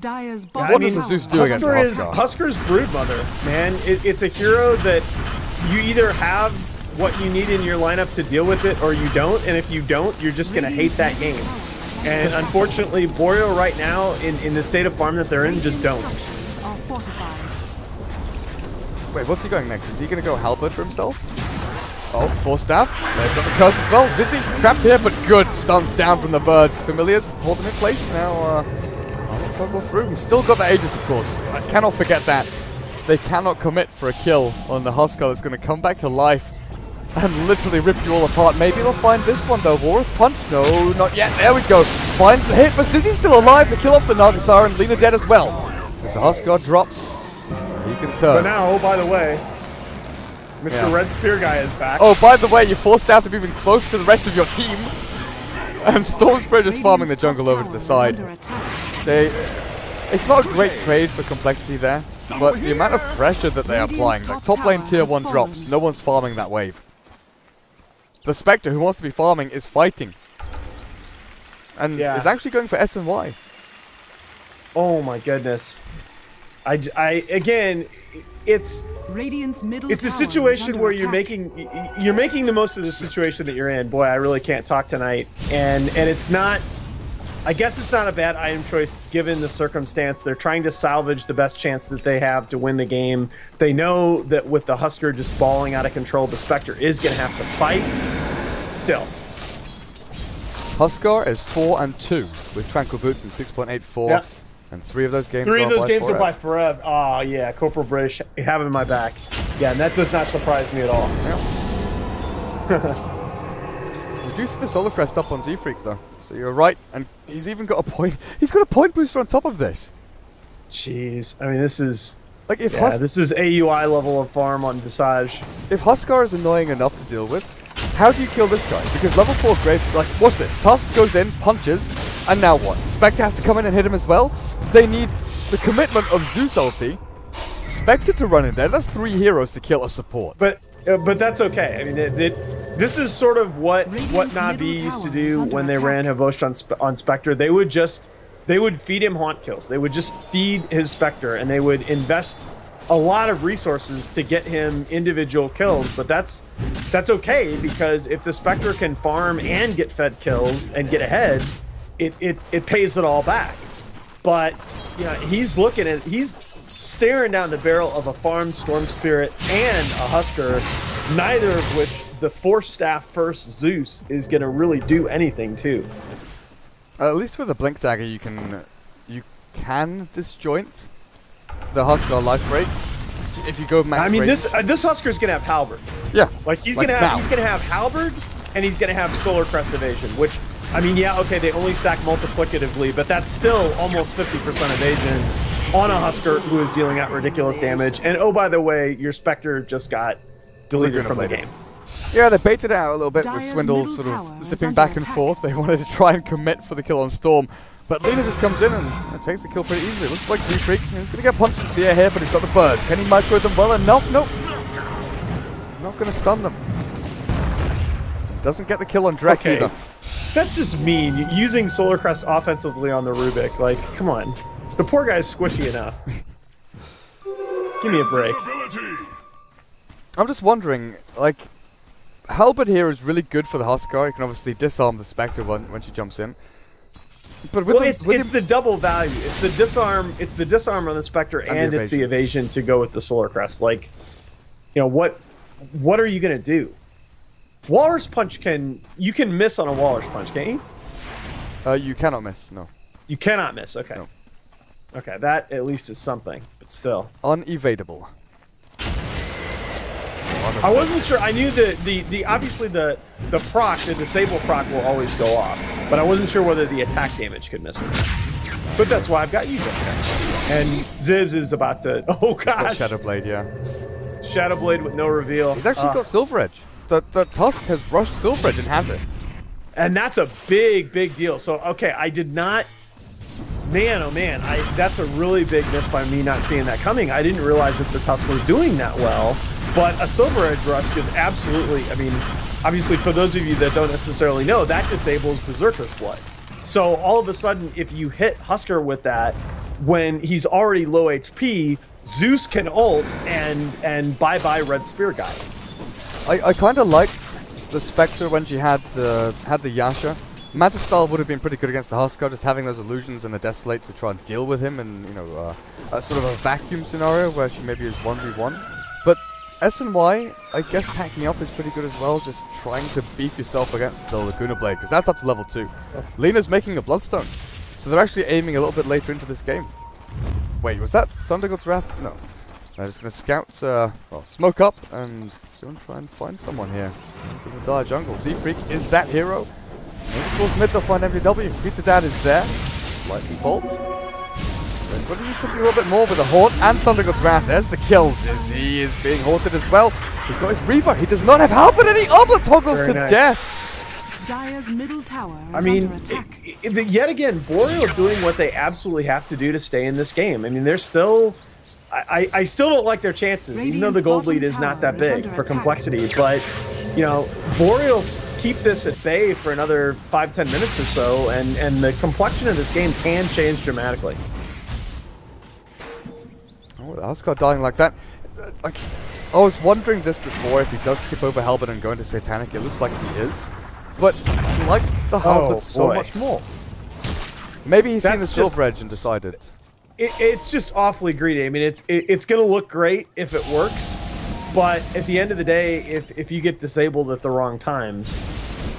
Dire's what does the Zeus do against Huskar? Huskar's Broodmother, man. It's a hero that you either have what you need in your lineup to deal with it, or you don't. And if you don't, you're just gonna hate that game. And unfortunately, Boreal right now, in the state of farm that they're in, just don't. Wait, what's he going next? Is he gonna go Halberd for himself? Oh, 4 staff. They've got the curse as well. Zizzy trapped here, but good. Stuns down from the birds. Familiars hold him in place. Now, I'll toggle through. He's still got the Aegis, of course. I cannot forget that. They cannot commit for a kill on the Huskar that's going to come back to life and literally rip you all apart. Maybe they'll find this one, though. War's Punch? No, not yet. There we go. Finds the hit, but Zizzy's still alive to kill off the Nagasar, and Lina dead as well. As the Huskar drops, he can turn. But now, oh, by the way, Mr. Red Spear guy is back. Oh, by the way, you're forced out to be even close to the rest of your team. And Storm Spirit is farming the jungle over to the side. It's not a great trade for complexity there, but the amount of pressure that they are applying, like top lane tier 1 drops, no one's farming that wave. The Spectre, who wants to be farming, is fighting. And is actually going for S and Y. Oh my goodness. Again, it's a situation where you're making the most of the situation that you're in. Boy, I really can't talk tonight. And it's not, I guess it's not a bad item choice given the circumstance. They're trying to salvage the best chance that they have to win the game. They know that with the Huskar just balling out of control, the Spectre is going to have to fight. Still. Huskar is 4 and 2 with Tranquil Boots and 6.84. Yep. And 3 of those games are by Forever. Oh, yeah. Corporal British, have him in my back. Yeah, and that does not surprise me at all. Yep. Reduce the Solar Crest up on Z-Freak, though. So you're right. And he's even got a point. He's got a point booster on top of this. Jeez. I mean, this is... Like if this is AUI level of farm on Visage. If Huskar is annoying enough to deal with, how do you kill this guy? Because level 4 Grave, like, what's this? Tusk goes in, punches, and now what? Spectre has to come in and hit him as well? They need the commitment of Zeus ulti, Spectre to run in there. That's 3 heroes to kill a support. But that's okay. I mean, this is sort of what Na'Vi used to do when they ran Havosh on Spectre. They would feed him haunt kills. They would just feed his Spectre, and they would invest a lot of resources to get him individual kills. But that's okay, because if the Spectre can farm and get fed kills and get ahead, it pays it all back. But he's staring down the barrel of a farmed Storm Spirit and a Husker, neither of which the Force Staff first Zeus is going to really do anything to. At least with a Blink Dagger, you can disjoint the Husker life break if you go max. I mean, break. this Husker's going to have Halberd. Yeah, like he's going to have Halberd, and he's going to have Solar Crest evasion, which, I mean, yeah, okay, they only stack multiplicatively, but that's still almost 50% evasion on a Husker who is dealing out ridiculous damage. And oh, by the way, your Spectre just got deleted from the game. Yeah, they baited it out a little bit with Swindle sort of zipping back and forth. They wanted to try and commit for the kill on Storm, but Lina just comes in and takes the kill pretty easily. Looks like Z-Freak is going to get punched into the air here, but he's got the birds. Can he micro them well enough? Nope. Not going to stun them. Doesn't get the kill on Drek either. That's just mean. Using Solar Crest offensively on the Rubik. Like, come on. The poor guy's squishy enough. Give me a break. I'm just wondering, like, Halberd here is really good for the Huskar. You can obviously disarm the Spectre when she jumps in. But with it's the double value. It's the disarm. It's the disarm on the Spectre, and it's the evasion to go with the Solar Crest. Like, you know what are you gonna do? Walrus Punch you can miss on a Walrus Punch, can't you? You cannot miss. No. You cannot miss. Okay. No. Okay, that at least is something, but still unevadable. I wasn't sure. I knew the obviously the proc, the disable proc will always go off, but I wasn't sure whether the attack damage could miss or not. But that's why I've got you there. And Ziz is about to. Oh gosh. Shadow Blade, yeah. Shadow Blade with no reveal. He's actually got Silver Edge. The Tusk has rushed Silver Edge and has it. And that's a big deal. So okay, I did not. Man, oh man, that's a really big miss by me not seeing that coming. I didn't realize that the Tusk was doing that well. But a Silver Edge Rush is absolutely, I mean, obviously for those of you that don't necessarily know, that disables Berserker's Blood. So all of a sudden, if you hit Husker with that, when he's already low HP, Zeus can ult and bye-bye Red Spear guy. I kind of liked the Spectre when she had the Yasha. Mantis style would have been pretty good against the Huskar, just having those illusions and the Desolate to try and deal with him in, you know, a sort of a vacuum scenario where she maybe is 1v1. But S&Y, I guess tacking up is pretty good as well, just trying to beef yourself against the Laguna Blade, because that's up to level 2. Lina's making a Bloodstone, so they're actually aiming a little bit later into this game. Wait, was that Thunder God's Wrath? No. They're just going to scout, well, smoke up, and go and try and find someone here from the dire jungle. Z-Freak is that hero. Maybe towards mid they'll find MVW. Pizza Dad is there. Lightning Bolt. They're going to do something a little bit more with the Haunt and Thunder God's Wrath. There's the kills. Zizzy is being haunted as well. He's got his Reaver. He does not have Halberd, and he Oblet toggles to death. Dire's middle tower is I mean, under attack. Yet again, Boreal doing what they absolutely have to do to stay in this game. I mean, they're still... I still don't like their chances, even though the gold lead is not that big for complexity. But, you know, Boreal keep this at bay for another 5-10 minutes or so, and the complexion of this game can change dramatically. Oh, the Huskar dying like that. Like, I was wondering this before, if he does skip over Halberd and go into Satanic. It looks like he is. But I like the Halberd so much more. Maybe he's seen the Silver Edge and decided... It's just awfully greedy. I mean, it's going to look great if it works, but at the end of the day, if you get disabled at the wrong times,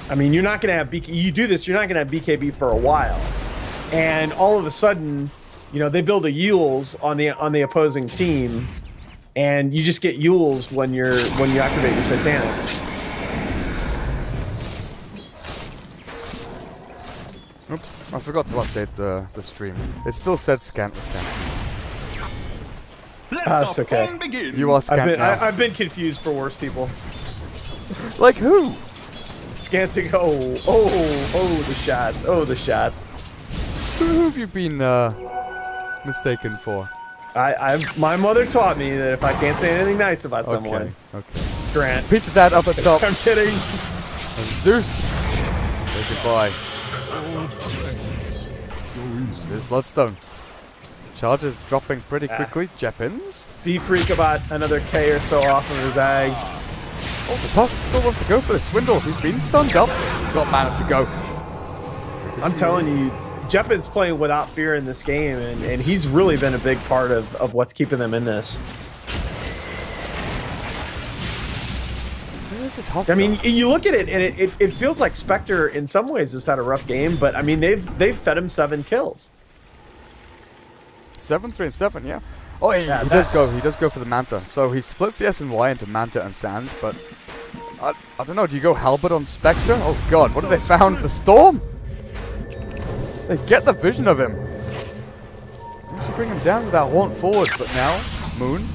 I mean, you're not going to have you do this, you're not going to have BKB for a while, and all of a sudden, you know, they build a Yules on the opposing team, and you just get Yules when you activate your Satanic. Oops, I forgot to update the stream. It still said scant. That's okay. You are scant now. I've been confused for worse people. Like who? Scanting. Oh, the shots. Oh, the shots. Who have you been mistaken for? My mother taught me that if I can't say anything nice about someone, Grant. Pizza Dad up at top. I'm kidding. And Zeus. Say goodbye. There's Bloodstone. Charges dropping pretty quickly. Jeppins. Z-Freak about another K or so off of his Ags. Oh, the Tusk still wants to go for the Swindles. He's been stunned up. He's got mana to go. I'm telling you, Jeppin's playing without fear in this game, and he's really been a big part of what's keeping them in this. Where is this Husker? I mean, you look at it, and it feels like Spectre in some ways has had a rough game, but I mean, they've fed him 7 kills. 7, 3, and 7, yeah. Oh, yeah, he does go for the Manta. So he splits the S and Y into Manta and Sand, but I don't know. Do you go Halberd on Spectre? Oh God, what have they found? The Storm. They get the vision of him. They should bring him down with that Haunt forward, but now Moon,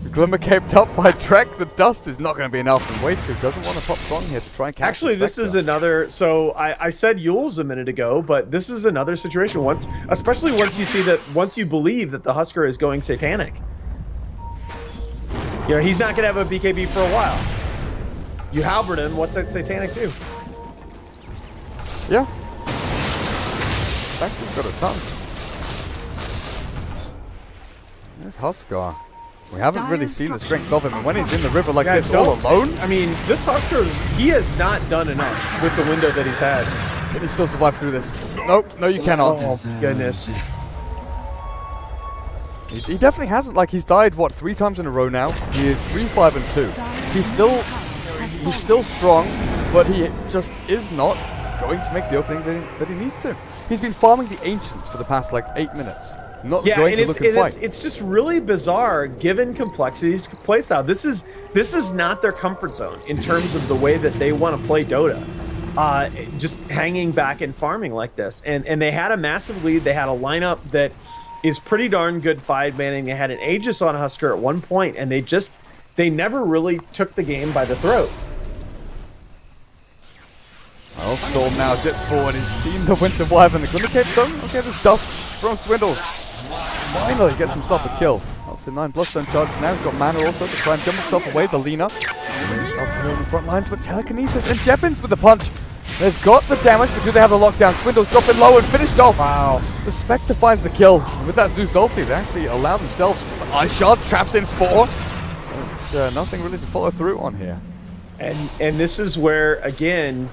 the Glimmer caped up by Trek. The dust is not going to be enough, and Wait2 doesn't want to pop Song here to try and catch. Actually, this is another. So I said Yules a minute ago, but this is another situation. Especially once you see that, once you believe that the Husker is going Satanic. You know, he's not going to have a BKB for a while. You halberd him. What's that Satanic do? Yeah. Spectre's got a ton. There's Husker. We haven't really seen the strength of him, and when he's in the river like this all alone... I mean, this Husker, he has not done enough with the window that he's had. Can he still survive through this? Nope, no you cannot. Oh, goodness. He definitely hasn't. Like, he's died, what, 3 times in a row now? He is 3, 5, and 2. He's still strong, but he just is not going to make the openings that he needs to. He's been farming the Ancients for the past, like, 8 minutes. Not going to look and fight. It's just really bizarre given Complexity's playstyle. This is not their comfort zone in terms of the way that they want to play Dota. Just hanging back and farming like this. And they had a massive lead. They had a lineup that is pretty darn good 5-manning. They had an Aegis on Husker at one point, and they never really took the game by the throat. Well, Storm now zips forward. He's seen the Winter Wyvern. The Glimmer Cape done. Okay, there's dust from Swindle. Finally gets himself a kill. Up to 9 Bloodstone charges now. He's got mana also to try and jump himself away. The Lina. He's up here on the front lines, but Telekinesis and Jeppins with the punch. They've got the damage, but do they have the lockdown? Swindle's dropping low and finished off. Wow. The Spectre finds the kill. And with that Zeus ulti, they actually allow themselves the Ice Shard. Traps in 4. It's nothing really to follow through on here. And this is where, again,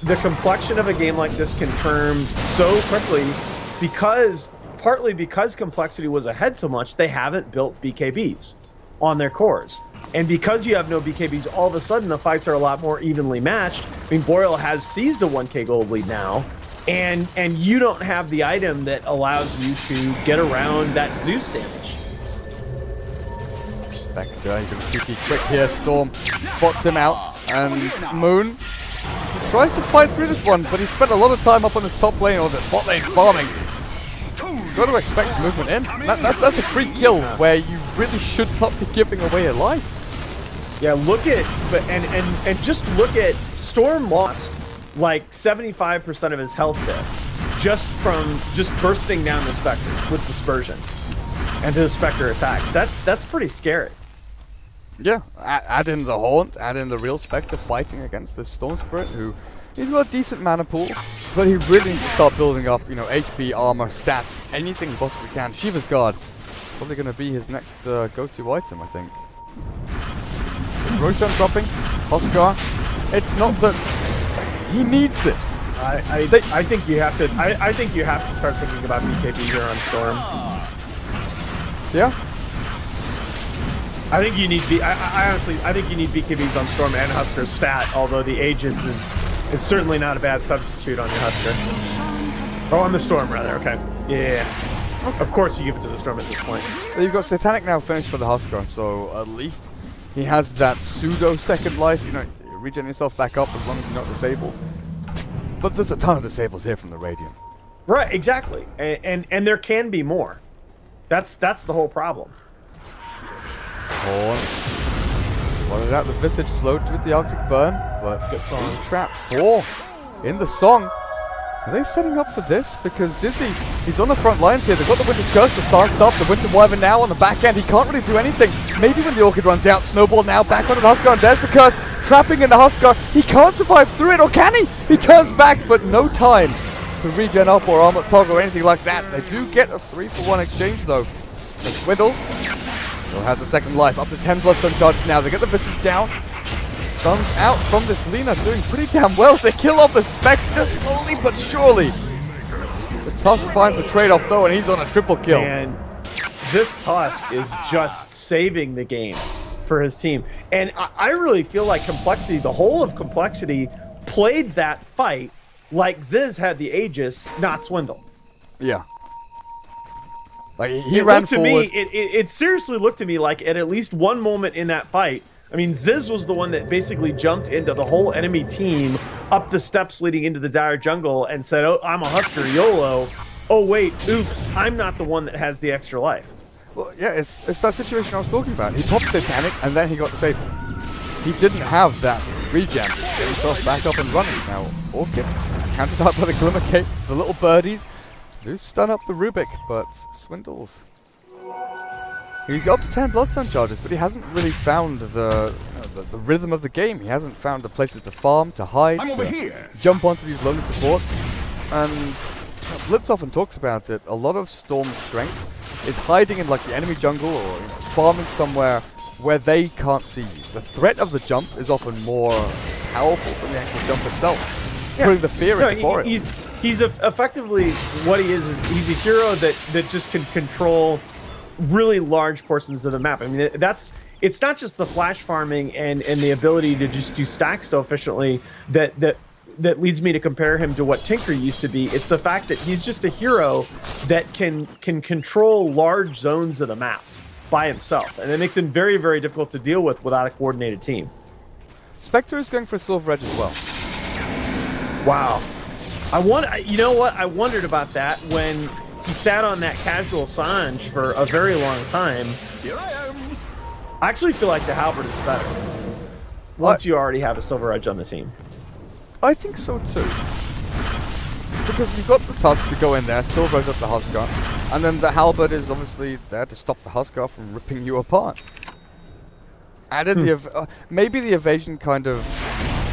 the complexion of a game like this can turn so quickly partly because Complexity was ahead so much, they haven't built BKBs on their cores. And because you have no BKBs, all of a sudden the fights are a lot more evenly matched. I mean, Boreal has seized a 1k gold lead now, and you don't have the item that allows you to get around that Zeus damage. Spectre, you're going to TP quick here. Storm spots him out, and Moon tries to fight through this one, but he spent a lot of time up on his top lane or the bot lane farming. Got to expect movement in. That's a free kill where you really should not be giving away your life. Yeah, look at and just look at Storm lost like 75% of his health there, just from bursting down the Spectre with Dispersion and the Spectre attacks. That's pretty scary. Yeah, add in the Haunt, add in the real Spectre fighting against this Storm Spirit, who he's got a decent mana pool, but he really needs to start building up, you know, HP, armor, stats, anything he possibly can. Shiva's Guard, probably going to be his next go-to item, I think. Roshan dropping, Husker. It's not that he needs this. I think you have to. I think you have to start thinking about BKB here on Storm. Yeah. I think you need. I honestly think you need BKBs on Storm and Husker stat. Although the Aegis is certainly not a bad substitute on your Husker. Oh, on the Storm rather. Okay. Yeah. Okay. Of course, you give it to the Storm at this point. Well, you've got Satanic now finished for the Husker, so at least he has that pseudo second life. You know, regen yourself back up as long as you're not disabled. But there's a ton of disables here from the Radiant. Right. Exactly. And there can be more. That's the whole problem. Horn. Swallowed out the Visage, slowed with the Arctic Burn, but good song. Trap 4 in the song. Are they setting up for this? Because Zizzy, he's on the front lines here. They've got the Winter's Curse, the Star Stop, the Winter Wyvern now on the back end. He can't really do anything. Maybe when the Orchid runs out, Snowball now back onto the Husker, and there's the Curse, trapping in the Husker. He can't survive through it, or can he? He turns back, but no time to regen up or armor toggle or anything like that. They do get a 3-for-1 exchange though. The Swindles still has a second life, up to 10 Bloodstone charges now. They get the Visage down. Stuns out from this Lina, doing pretty damn well. They kill off the Spectre slowly but surely. The Tusk finds the trade-off though, and he's on a triple kill. And this Tusk is just saving the game for his team. And I really feel like Complexity, the whole of Complexity, played that fight like Ziz had the Aegis, not Swindle. Yeah. Like, he ran forward. To me, it seriously looked to me like at least one moment in that fight, I mean, Ziz was the one that basically jumped into the whole enemy team up the steps leading into the Dire jungle and said, oh, I'm a Husker, YOLO. Oh, wait, oops, I'm not the one that has the extra life. Well, yeah, it's that situation I was talking about. He popped Satanic, and then he got to say he didn't have that regen to get himself back up and running. Now, Orchid, countered out by the Glimmer Cape, the little birdies do stun up the Rubik, but Swindles. He's got up to 10 Bloodstone charges, but he hasn't really found the rhythm of the game. He hasn't found the places to farm, to hide, to jump onto these lonely supports. And Blitz often talks about it. A lot of Storm's strength is hiding in like the enemy jungle or farming somewhere where they can't see you. The threat of the jump is often more powerful than the actual jump itself, putting the fear into Boreal. He's effectively what he is he's a hero that just can control really large portions of the map. I mean, it's not just the flash farming and the ability to just do stacks so efficiently that leads me to compare him to what Tinker used to be. It's the fact that he's just a hero that can control large zones of the map by himself, and it makes him very, very difficult to deal with without a coordinated team. Spectre is going for a Silver Edge as well. Wow. You know what? I wondered about that when he sat on that casual Sange for a very long time. Here I am. I actually feel like the Halberd is better once you already have a Silver Edge on the team. I think so too. Because you've got the Tusk to go in there, Silver Edge up the Huskar, and then the Halberd is obviously there to stop the Huskar from ripping you apart. Added maybe the evasion kind of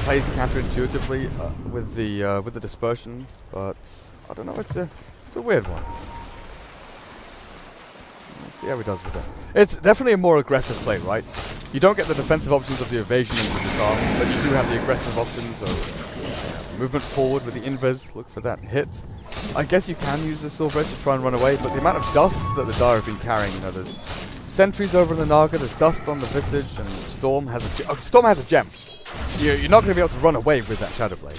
plays counterintuitively with the dispersion, but I don't know. It's a weird one. Let's see how he does with it. It's definitely a more aggressive play, right? You don't get the defensive options of the evasion and the disarm, but you do have the aggressive options of movement forward with the invis. Look for that hit. I guess you can use the Silver Edge to try and run away, but the amount of dust that the Dire have been carrying, you know, there's sentries over in the Naga, there's dust on the Visage, and Storm has a gem. You're not going to be able to run away with that Shadow Blade.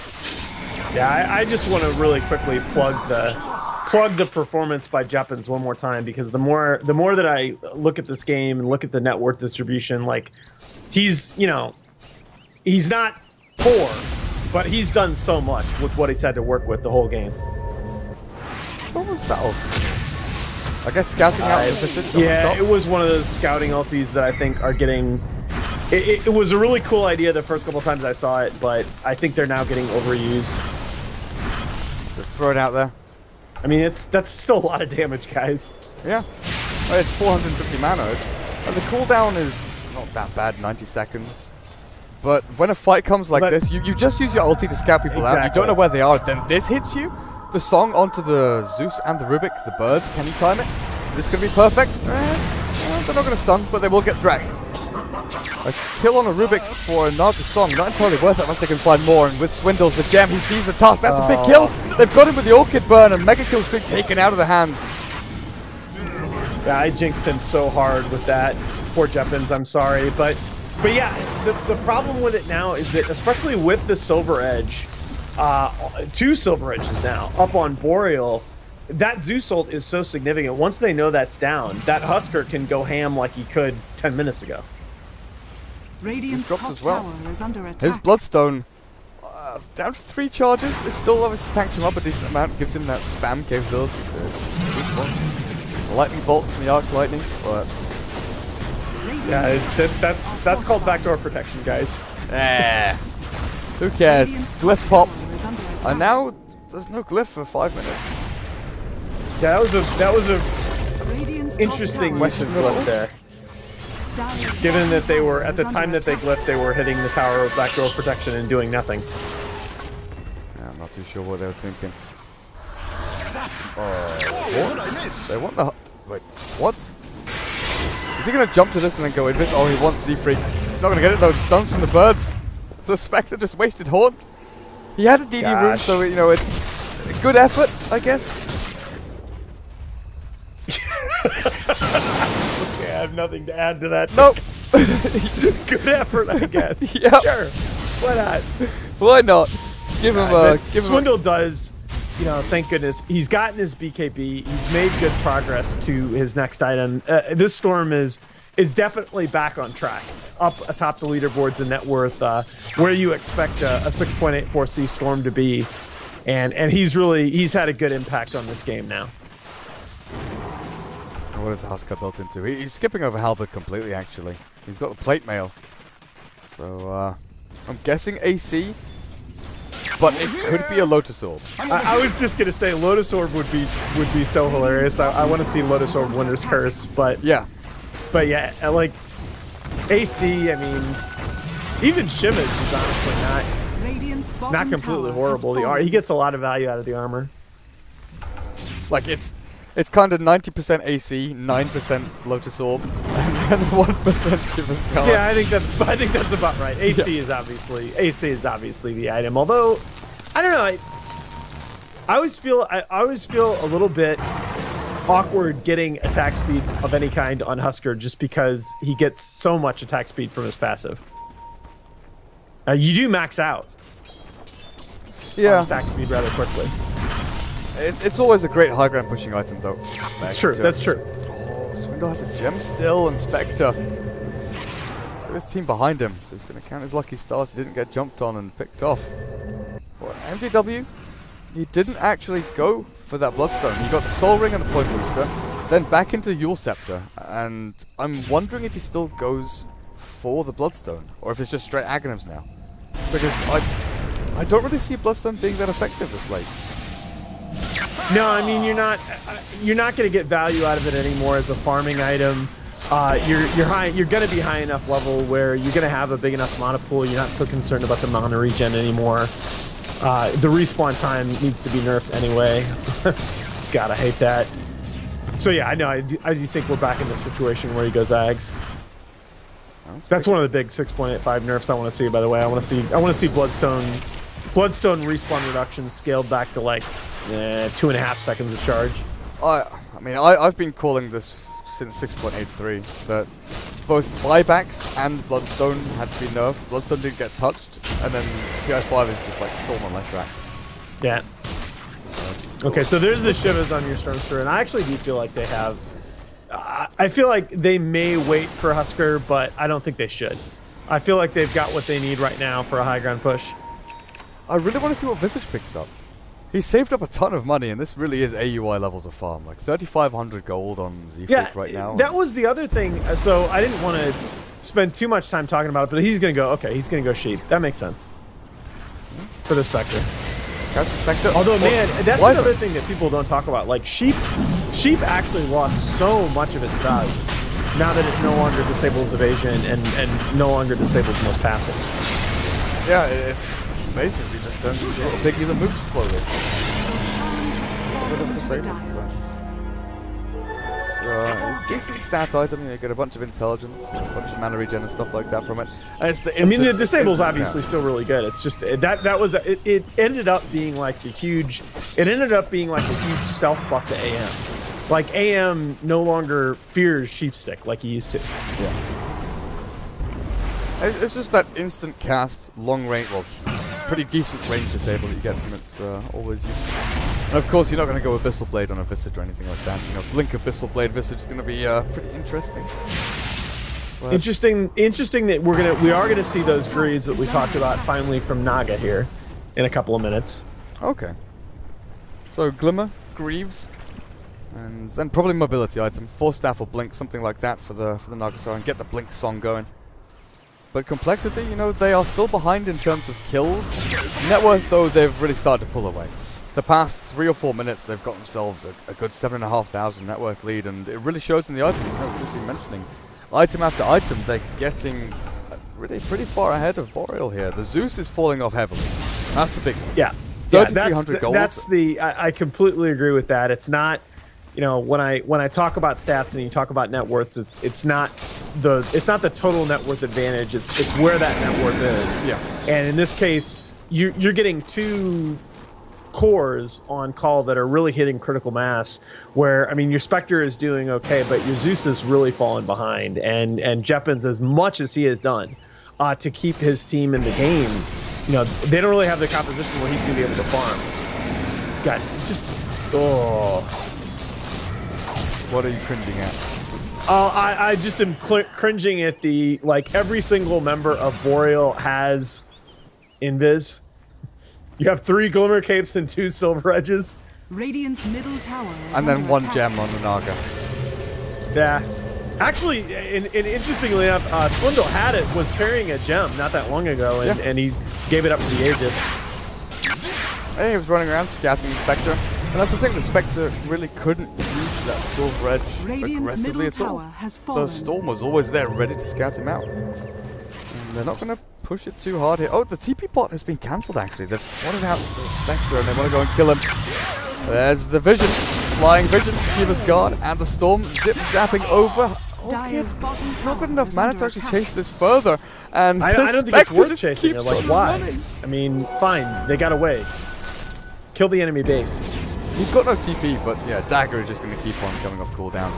Yeah, I just want to really quickly plug the performance by Jeppins one more time, because the more that I look at this game and look at the net worth distribution, like he's not poor, but he's done so much with what he's had to work with the whole game. What was that ulti? I guess scouting out the Visage. Yeah, it was one of those scouting ultis that I think are getting. It was a really cool idea the first couple times I saw it, but I think they're now getting overused. Just throw it out there. I mean, that's still a lot of damage, guys. Yeah. Well, it's 450 mana. And the cooldown is not that bad, 90 seconds. But when a fight comes like this, you just use your ulti to scout people out. You don't know where they are. Then this hits you. The song onto the Zeus and the Rubik, the birds. Can you time it? Is this going to be perfect? They're not going to stun, but they will get dragged. A kill on a Rubik for a Naga Song, not entirely worth it unless they can find more. And with Swindles, the gem, he sees the Tusk. That's a big kill. They've got him with the Orchid Burn and Mega Kill Streak taken out of the hands. Yeah, I jinxed him so hard with that. Poor Jeppins, I'm sorry. But yeah, the problem with it now is that, especially with the Silver Edge, 2 Silver Edges now, up on Boreal, that Zeus ult is so significant. Once they know that's down, that Husker can go ham like he could 10 minutes ago. Radiant's top as well. tower is under attack. His Bloodstone down to 3 charges. It still obviously tanks him up a decent amount, gives him that spam capability to lightning bolt from the arc lightning, but yeah, that's called backdoor protection, guys. Who cares? Glyph popped, and now there's no glyph for 5 minutes. Yeah, that was a interesting use of glyph there. Given that they were, at the time that they glyphed, they were hitting the tower with backdoor protection and doing nothing. Yeah, I'm not too sure what they were thinking. What? They want the... Wait, what? Is he going to jump to this and then go in this? Oh, he wants Z-Freak. He's not going to get it though, the stuns from the birds. The Spectre just wasted Haunt. He had a DD room, so, you know, it's a good effort, I guess. Okay, I have nothing to add to that. Nope. Good effort, I guess. Yep. Sure. Why not? Why not? Give him a. Swindle does. You know, thank goodness he's gotten his BKB. He's made good progress to his next item. This Storm is definitely back on track, up atop the leaderboards in net worth, where you expect a 6.84C Storm to be, and he's had a good impact on this game now. What is Husker built into? He's skipping over Halberd completely. Actually, he's got the plate mail, so I'm guessing AC. But it could be a Lotus Orb. I was just gonna say Lotus Orb would be so hilarious. I want to see Lotus Orb Winter's Curse, but yeah, like AC. I mean, even Shivas is honestly not completely horrible. He gets a lot of value out of the armor. Like it's kind of 90% AC, 9% Lotus Orb, and 1% Shivas Guard. Yeah, I think that's about right. AC is obviously the item. Although, I don't know. I always feel a little bit awkward getting attack speed of any kind on Husker just because he gets so much attack speed from his passive. You do max out. Yeah. Attack speed rather quickly. It's always a great high ground pushing item though. That's true. That's true. Oh, Swindle has a gem still and Spectre. His team behind him, so he's going to count his lucky stars. He didn't get jumped on and picked off. But MJW, he didn't actually go for that Bloodstone. He got the Soul Ring and the Point Booster, then back into the Yule Scepter, and I'm wondering if he still goes for the Bloodstone, or if it's just straight Aghanims now. Because I don't really see Bloodstone being that effective this late. No, I mean you're not going to get value out of it anymore as a farming item. You're going to be high enough level where you're going to have a big enough mana pool. You're not so concerned about the mana regen anymore. The respawn time needs to be nerfed anyway. God, I hate that. So yeah, I know. I do think we're back in the situation where he goes Ags. That's one of the big 6.85 nerfs I want to see. By the way, I want to see Bloodstone respawn reduction scaled back to like 2.5 seconds of charge. I mean, I've been calling this since 6.83 that both buybacks and Bloodstone had to be nerfed. Bloodstone didn't get touched, and then TI5 is just like Storm on left rack. Yeah. Okay, so there's the Shivas on your Stormster, and I actually do feel like they have. I feel like they may wait for Husker, but I don't think they should. I feel like they've got what they need right now for a high ground push. I really want to see what Visage picks up. He saved up a ton of money, and this really is AUI levels of farm. Like 3,500 gold on Z-Fleet right now. That was the other thing. So I didn't want to spend too much time talking about it, but he's going to go, okay, he's going to go Sheep. That makes sense. For the Spectre. Although, man, that's another thing that people don't talk about. Like, Sheep actually lost so much of its value now that it no longer disables evasion and no longer disables most passive. Yeah, it basically just turns into a little piggy that moves slowly. A bit of a disable, but it's a decent stat item. You get a bunch of intelligence, a bunch of mana regen and stuff like that from it. And it's the instant, I mean, the disable's obviously still really good. It's just that was it ended up being like a huge. It ended up being like a huge stealth buff to AM. Like AM no longer fears Sheepstick like he used to. Yeah. It's just that instant cast, long range, well, pretty decent range disable that you get from it's always useful. And of course, you're not going to go Abyssal Blade on a Visage or anything like that. You know, Blink Abyssal Blade Visage is going to be pretty interesting. But interesting that we are gonna see those greeds that we talked about finally from Naga here in a couple of minutes. Okay. So Glimmer, Greaves, and then probably mobility item, Force Staff or Blink, something like that for the Nagasar, and get the Blink song going. But complexity, you know, they are still behind in terms of kills. Net worth, though, they've really started to pull away. The past 3 or 4 minutes, they've got themselves a good 7,500 net worth lead, and it really shows in the items. You know, we've just been mentioning item after item, they're getting really pretty far ahead of Boreal here. The Zeus is falling off heavily. That's the big one. Yeah. 3,300 gold. That's the. I completely agree with that. It's not. You know, when I talk about stats and you talk about net worths, it's not the total net worth advantage. It's where that net worth is. Yeah. And in this case, you're getting two cores on coL that are really hitting critical mass, where, I mean, your Spectre is doing okay, but your Zeus is really falling behind, and Jeppins, as much as he has done to keep his team in the game, you know, they don't really have the composition where he's going to be able to farm. God, just, oh. What are you cringing at? I just am cringing at the, like, every single member of Boreal has Invis. You have 3 Glimmer Capes and 2 Silver Edges. Radiant's middle tower is And then under 1 attack. gem on the Naga. Yeah. Actually, and interestingly enough, Swindle had it, was carrying a gem not that long ago, and, and he gave it up for the Aegis. Hey, he was running around scouting the Spectre. And that's the thing, the Spectre really couldn't use that Silver Edge Radiant's aggressively middle at all. tower has fallen. The Storm was always there, ready to scout him out. And they're not going to push it too hard here. Oh, the TP bot has been cancelled, actually. They've spotted out the Spectre, and they want to go and kill him. There's the Vision, Flying Vision, Shiva's Guard, and the Storm zip-zapping over. Dire's bottom Not tower good enough is mana under to actually attack. chase this further. And I don't think it's worth chasing it. Like, why? Running. I mean, fine, they got away. Kill the enemy base. He's got no TP, but yeah, Dagger is just going to keep on coming off cooldown.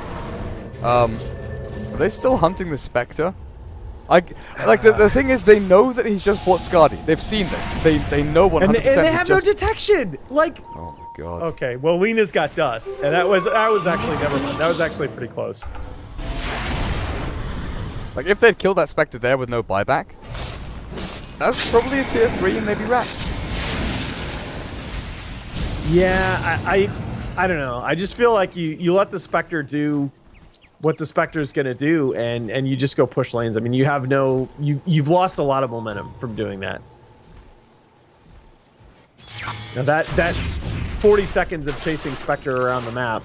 Are they still hunting the Spectre? Like the thing is, they know that he's just bought Skadi. They've seen this. They know 100%. And they have no detection. Like, oh my god. okay, well, Lena's got dust, and that was actually, never mind. That was actually pretty close. Like if they'd killed that Spectre there with no buyback, that's probably a tier 3 and maybe wrapped. Yeah, I don't know. I just feel like you let the Spectre do what the Spectre is going to do, and you just go push lanes. I mean, you have no, you've lost a lot of momentum from doing that. Now that 40 seconds of chasing Spectre around the map,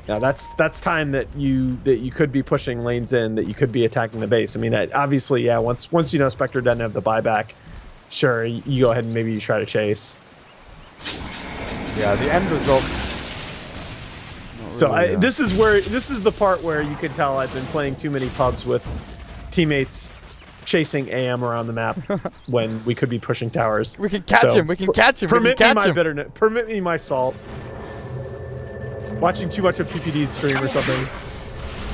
now that's time that you could be pushing lanes in, that you could be attacking the base. I mean, obviously, yeah. Once you know Spectre doesn't have the buyback, sure, you go ahead and maybe you try to chase. Yeah, the end result. So really, this is the part where you can tell I've been playing too many pubs with teammates chasing AM around the map when we could be pushing towers. We can catch him. We can catch him. Permit me my bitterness. Permit me my salt. Watching too much of PPD's stream or something.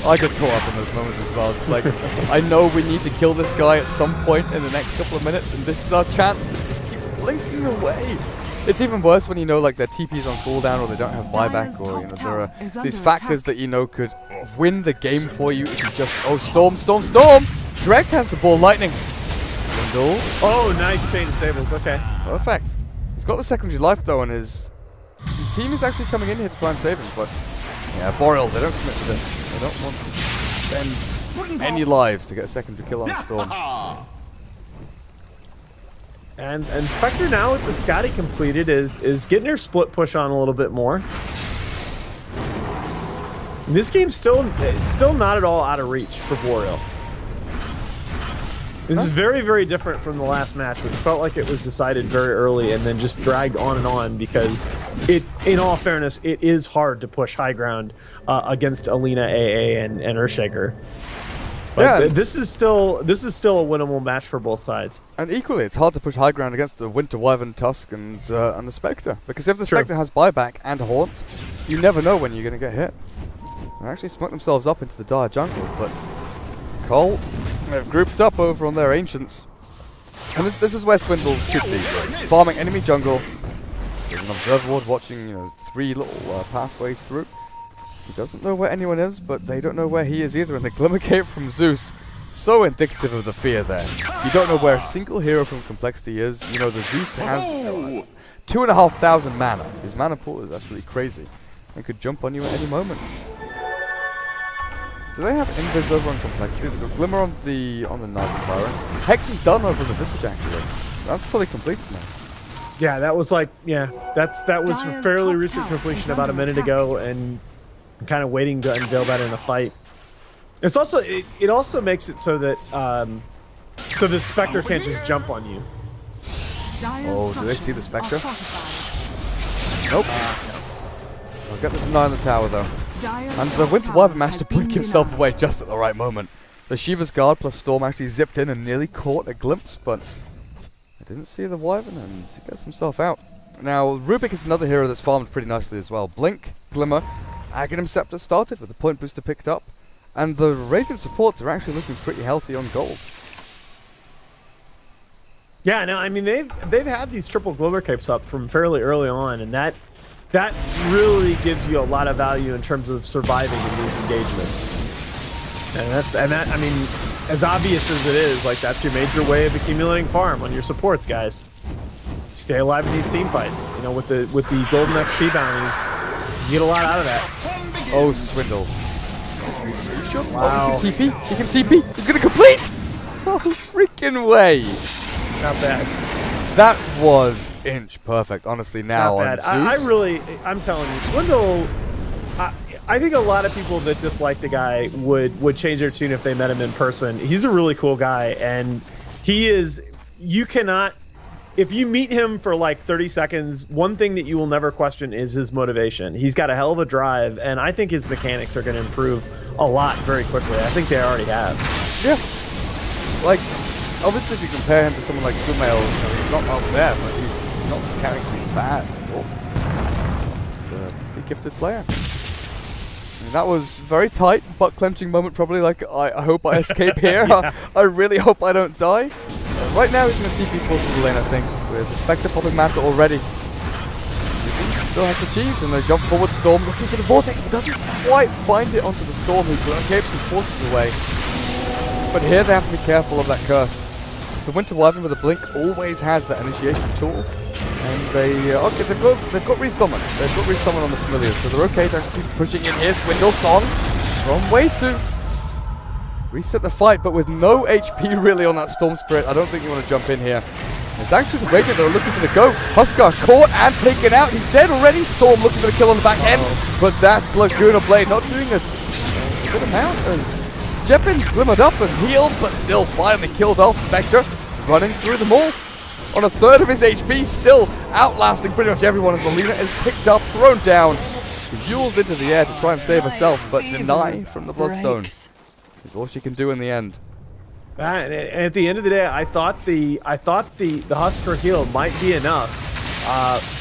I get caught up in those moments as well. It's like, I know we need to kill this guy at some point in the next couple of minutes, and this is our chance, but just keep blinking away. It's even worse when you know like their TP's on cooldown or they don't have buyback, or you know there are these factors that you know could win the game for you if you just Storm. Drek has the ball lightning. Swindle. Oh, nice chain of sables. Okay. Perfect. He's got the secondary life though, and his team is actually coming in here to try and save him, but yeah, Boreal, they don't commit to this. They don't want to spend any lives to get a secondary kill on Storm. And Spectre now with the Scotty completed is getting her split push on a little bit more. And this game's still not at all out of reach for Boreal. This is very, very different from the last match, which felt like it was decided very early and then just dragged on and on because in all fairness, it is hard to push high ground against Alina, AA, and Earthshaker. But yeah, this is still a winnable match for both sides. And equally, it's hard to push high ground against the Winter Wyvern, Tusk, and the Spectre, because if the Spectre has buyback and Haunt, you never know when you're going to get hit. They actually smoke themselves up into the dire jungle, but coL, they've grouped up over on their Ancients, and this is where Swindle should be, farming enemy jungle. There's an observer ward watching, 3 little pathways through. He doesn't know where anyone is, but they don't know where he is either, and the Glimmer Cape from Zeus, so indicative of the fear there. You don't know where a single hero from Complexity is. You know, the Zeus has 2,500 mana. His mana pool is absolutely crazy, and could jump on you at any moment. Do they have Invis over on Complexity? They've got Glimmer on the Naga Siren. Hex is done over on the Visage, actually. That's fully completed now. Yeah, that was like, that was a fairly recent completion about a minute ago, and kind of waiting to unveil that in a fight. It's also it also makes it so that Spectre can't just jump on you. Oh, do they see the Spectre? Nope. I'll get the deny on the tower though. And the Winter Wyvern managed to blink himself away just at the right moment. The Shiva's Guard plus Storm actually zipped in and nearly caught a glimpse, but I didn't see the Wyvern, and he gets himself out. Now, Rubik is another hero that's farmed pretty nicely as well. Blink, Glimmer, Aghanim Scepter started with the point booster picked up, and the Radiant supports are actually looking pretty healthy on gold. Yeah, no, I mean they've had these triple Glimmer Capes up from fairly early on, and that really gives you a lot of value in terms of surviving in these engagements. And that I mean, as obvious as it is, like that's your major way of accumulating farm on your supports, guys. Stay alive in these team fights. You know, with the golden XP bounties, you get a lot out of that. Oh, Swindle. Wow. Oh, he can TP. He can TP. He's gonna complete. Oh, freaking way. Not bad. That was inch perfect. Honestly, now not bad. I'm telling you, Swindle. I think a lot of people that dislike the guy would change their tune if they met him in person. He's a really cool guy, and he is. You cannot. If you meet him for like 30 seconds, one thing that you will never question is his motivation. He's got a hell of a drive, and I think his mechanics are going to improve a lot very quickly. I think they already have. Yeah. Like, obviously, if you compare him to someone like Sumail, you know, he's not up there, but he's not mechanically bad at all. He's a pretty gifted player. I mean, that was very tight, butt-clenching moment probably. Like, I hope I escape here. I really hope I don't die. Right now he's going to TP towards the lane, I think, with the Spectre popping Manta already. Still has the cheese, and they jump forward. Storm looking for the Vortex, but doesn't quite find it onto the Storm, who capes and forces away. But here they have to be careful of that curse. Because the Winter Wyvern with a blink always has that initiation tool. And they, okay, they've got resummons. They've got resummon on the familiar, so they're okay to actually keep pushing in here. Swindle Song from way to reset the fight, but with no HP really on that Storm Spirit. I don't think you want to jump in here. It's actually the Radiant that are looking for the go. Huskar caught and taken out. He's dead already. Storm looking for the kill on the back end, but that's Laguna Blade not doing a good amount as Jeppin's glimmered up and healed, but still finally killed off Spectre, running through them all. On a third of his HP, still outlasting pretty much everyone as Alina is picked up, thrown down. Yules into the air to try and save herself, but deny from the Bloodstone. Is all she can do in the end. And at the end of the day, I thought the Husker heal might be enough.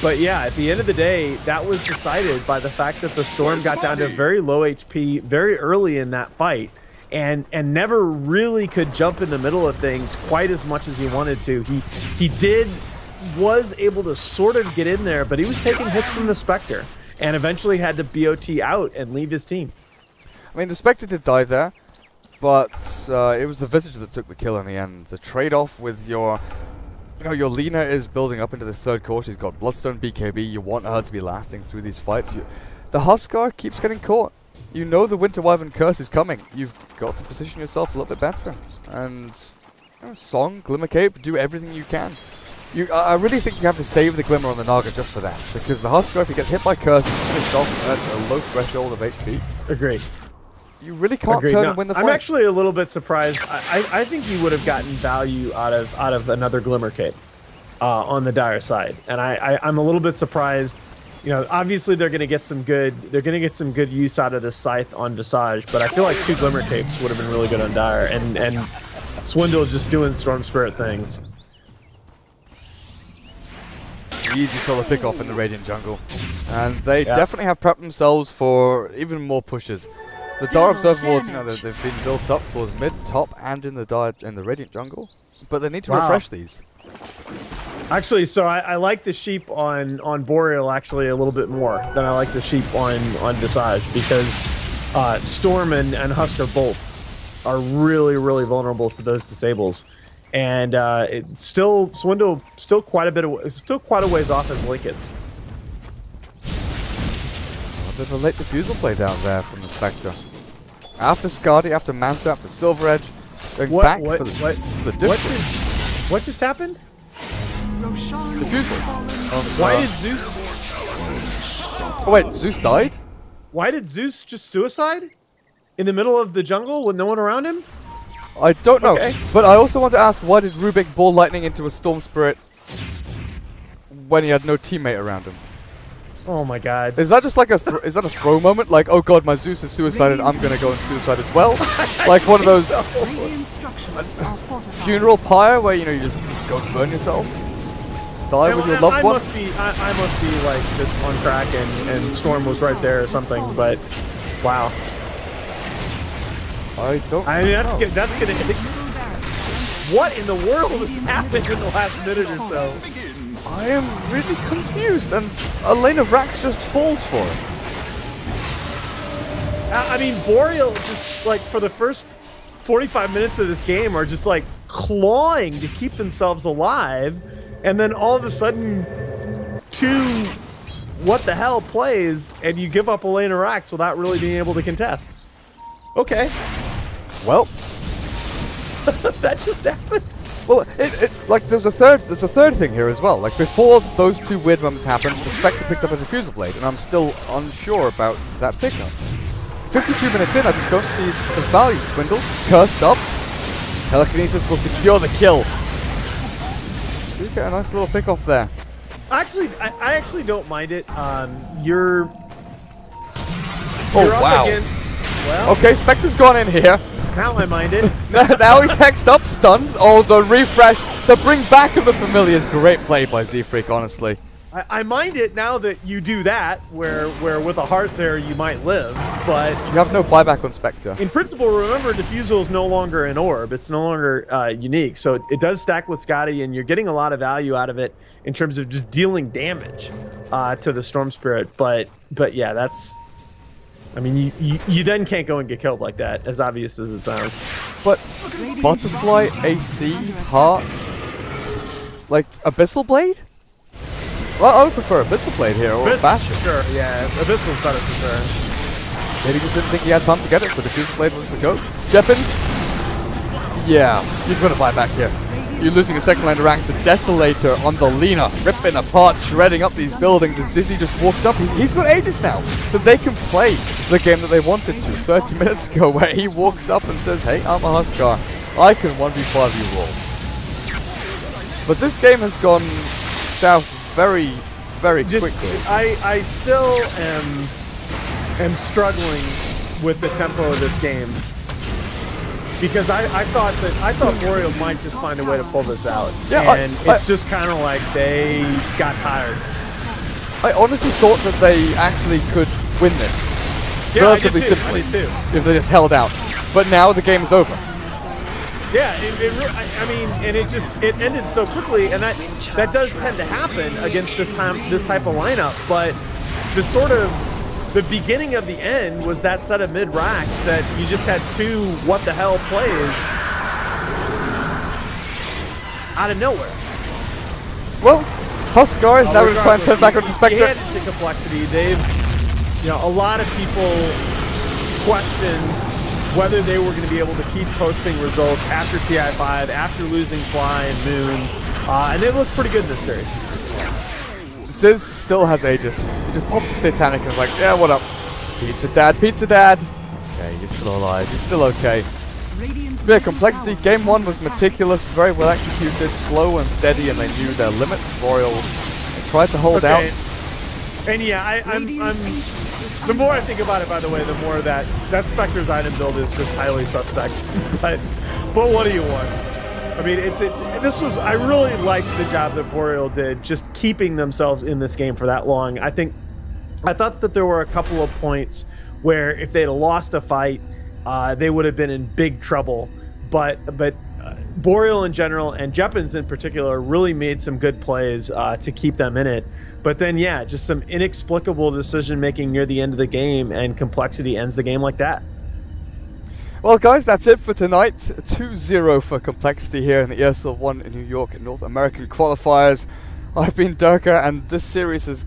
But yeah, at the end of the day, that was decided by the fact that the Storm got down to very low HP very early in that fight, and never really could jump in the middle of things quite as much as he wanted to. He was able to sort of get in there, but he was taking hits from the Spectre, and eventually had to BOT out and leave his team. I mean, the Spectre did die there, but it was the Visage that took the kill in the end. The trade-off with your Lina is building up into this third core. She's got Bloodstone BKB. You want her to be lasting through these fights. The Huskar keeps getting caught. You know the Winter Wyvern curse is coming. You've got to position yourself a little bit better. And Song, Glimmer Cape, do everything you can. I really think you have to save the Glimmer on the Naga just for that. Because the Huskar, if he gets hit by curse, he's finished off at a low threshold of HP. Agreed. You really can't turn and win the fight. I'm actually a little bit surprised. I think he would have gotten value out of another Glimmer Cape on the Dire side, and I'm a little bit surprised. You know, obviously they're going to get some good use out of the Scythe on Visage, but I feel like 2 Glimmer Capes would have been really good on Dire, and Swindle just doing Storm Spirit things. Easy solo pick off in the Radiant jungle, and they definitely have prepped themselves for even more pushes. The Dire Observer wards, you know, they've been built up towards mid, top, and in the Radiant jungle, but they need to refresh these. Actually, so I like the sheep on Boreal actually a little bit more than I like the sheep on Visage, because Storm and Husker both are really vulnerable to those disables, and it's still Swindle quite a ways off as Linkets. A bit of a late defusal play down there from the Spectre. After Skadi, after Manta, after Silver Edge, going back for the difference. What just happened? Defusal. Why did Zeus? Oh wait, Zeus died? Why did Zeus just suicide in the middle of the jungle with no one around him? I don't know, but I also want to ask, why did Rubik ball lightning into a Storm Spirit when he had no teammate around him? Oh my god. Is that just like a throw moment? Like, oh god, my Zeus is suicided, I'm gonna go and suicide as well? Like one of those funeral funeral pyre where, you know, you just go and burn yourself? die with your loved one. I must be like just on track, and Storm was right there or something. But wow. I mean, that's good. That's gonna. What in the world has happened in the last minute or so? I am really confused, and a lane of racks just falls for it. I mean, Boreal just like for the first 45 minutes of this game are just like clawing to keep themselves alive, and then all of a sudden, two what the hell plays, and you give up a lane of racks without really being able to contest. Okay. Well, that just happened. Well, like there's a third thing here as well. Like before those two weird moments happened, the Spectre picked up a diffuser blade, and I'm still unsure about that pickup. 52 minutes in, I just don't see the value swindle. Cursed up. Telekinesis will secure the kill. Do get a nice little pick off there. Actually, I actually don't mind it. You're wow. Up against, well, okay, Spectre's gone in here. Now I mind it. Now he's hexed up, stunned. Oh, the refresh, the bring back of the familiar is great play by Z-Freak, honestly. I mind it now that you do that, where with a heart there you might live, but you have no buyback on Spectre. In principle, remember, Diffusal is no longer an orb. It's no longer unique, so it does stack with Scotty, and you're getting a lot of value out of it in terms of just dealing damage to the Storm Spirit. But yeah, that's... I mean, you then can't go and get killed like that, as obvious as it sounds. But Butterfly, AC, Heart, like Abyssal Blade? Well, I would prefer Abyssal Blade here, or Bastion. Sure, yeah, Abyssal's better for sure. Maybe he just didn't think he had time to get it, so Diffuser Blade was the go. Jeppins? Yeah, you've got to buy back here. You're losing a second line of ranks. The Desolator on the Lina, ripping apart, shredding up these buildings as Zizzy just walks up. He's got Aegis now, so they can play the game that they wanted to 30 minutes ago, where he walks up and says, hey, I'm a Huskar. I can 1v5 you all. But this game has gone south very, very quickly. I still am struggling with the tempo of this game. Because I thought Boreal might just find a way to pull this out. Yeah, and it's just kind of like they got tired. I honestly thought that they actually could win this. Yeah, relatively simply. If they just held out. But now the game is over. Yeah, I mean, and it ended so quickly, and that does tend to happen against this type of lineup. But the beginning of the end was that set of mid-racks that you just had two what-the-hell plays out of nowhere. Well, Huskar is now going to try and turn back on the Spectre. Added to complexity. A lot of people questioned whether they were going to be able to keep posting results after TI5, after losing Fly and Moon, and they looked pretty good in this series. Ziz still has Aegis. He just pops the Satanic and is like, yeah, what up? Pizza Dad, Pizza Dad. Okay, you're still alive. You're still okay. Yeah, complexity. Game 1 was meticulous, very well executed, slow and steady, and they knew their limits. Boreal tried to hold out. And yeah, I'm the more I think about it, by the way, the more that Spectre's item build is just highly suspect. but what do you want? I mean, I really liked the job that Boreal did, just keeping themselves in this game for that long. I thought that there were a couple of points where if they'd lost a fight, they would have been in big trouble. But Boreal in general, and Jeppins in particular, really made some good plays to keep them in it. But then, yeah, just some inexplicable decision-making near the end of the game, and complexity ends the game like that. Well, guys, that's it for tonight. 2-0 for complexity here in the ESL 1 in New York North American qualifiers. I've been Durka, and this series has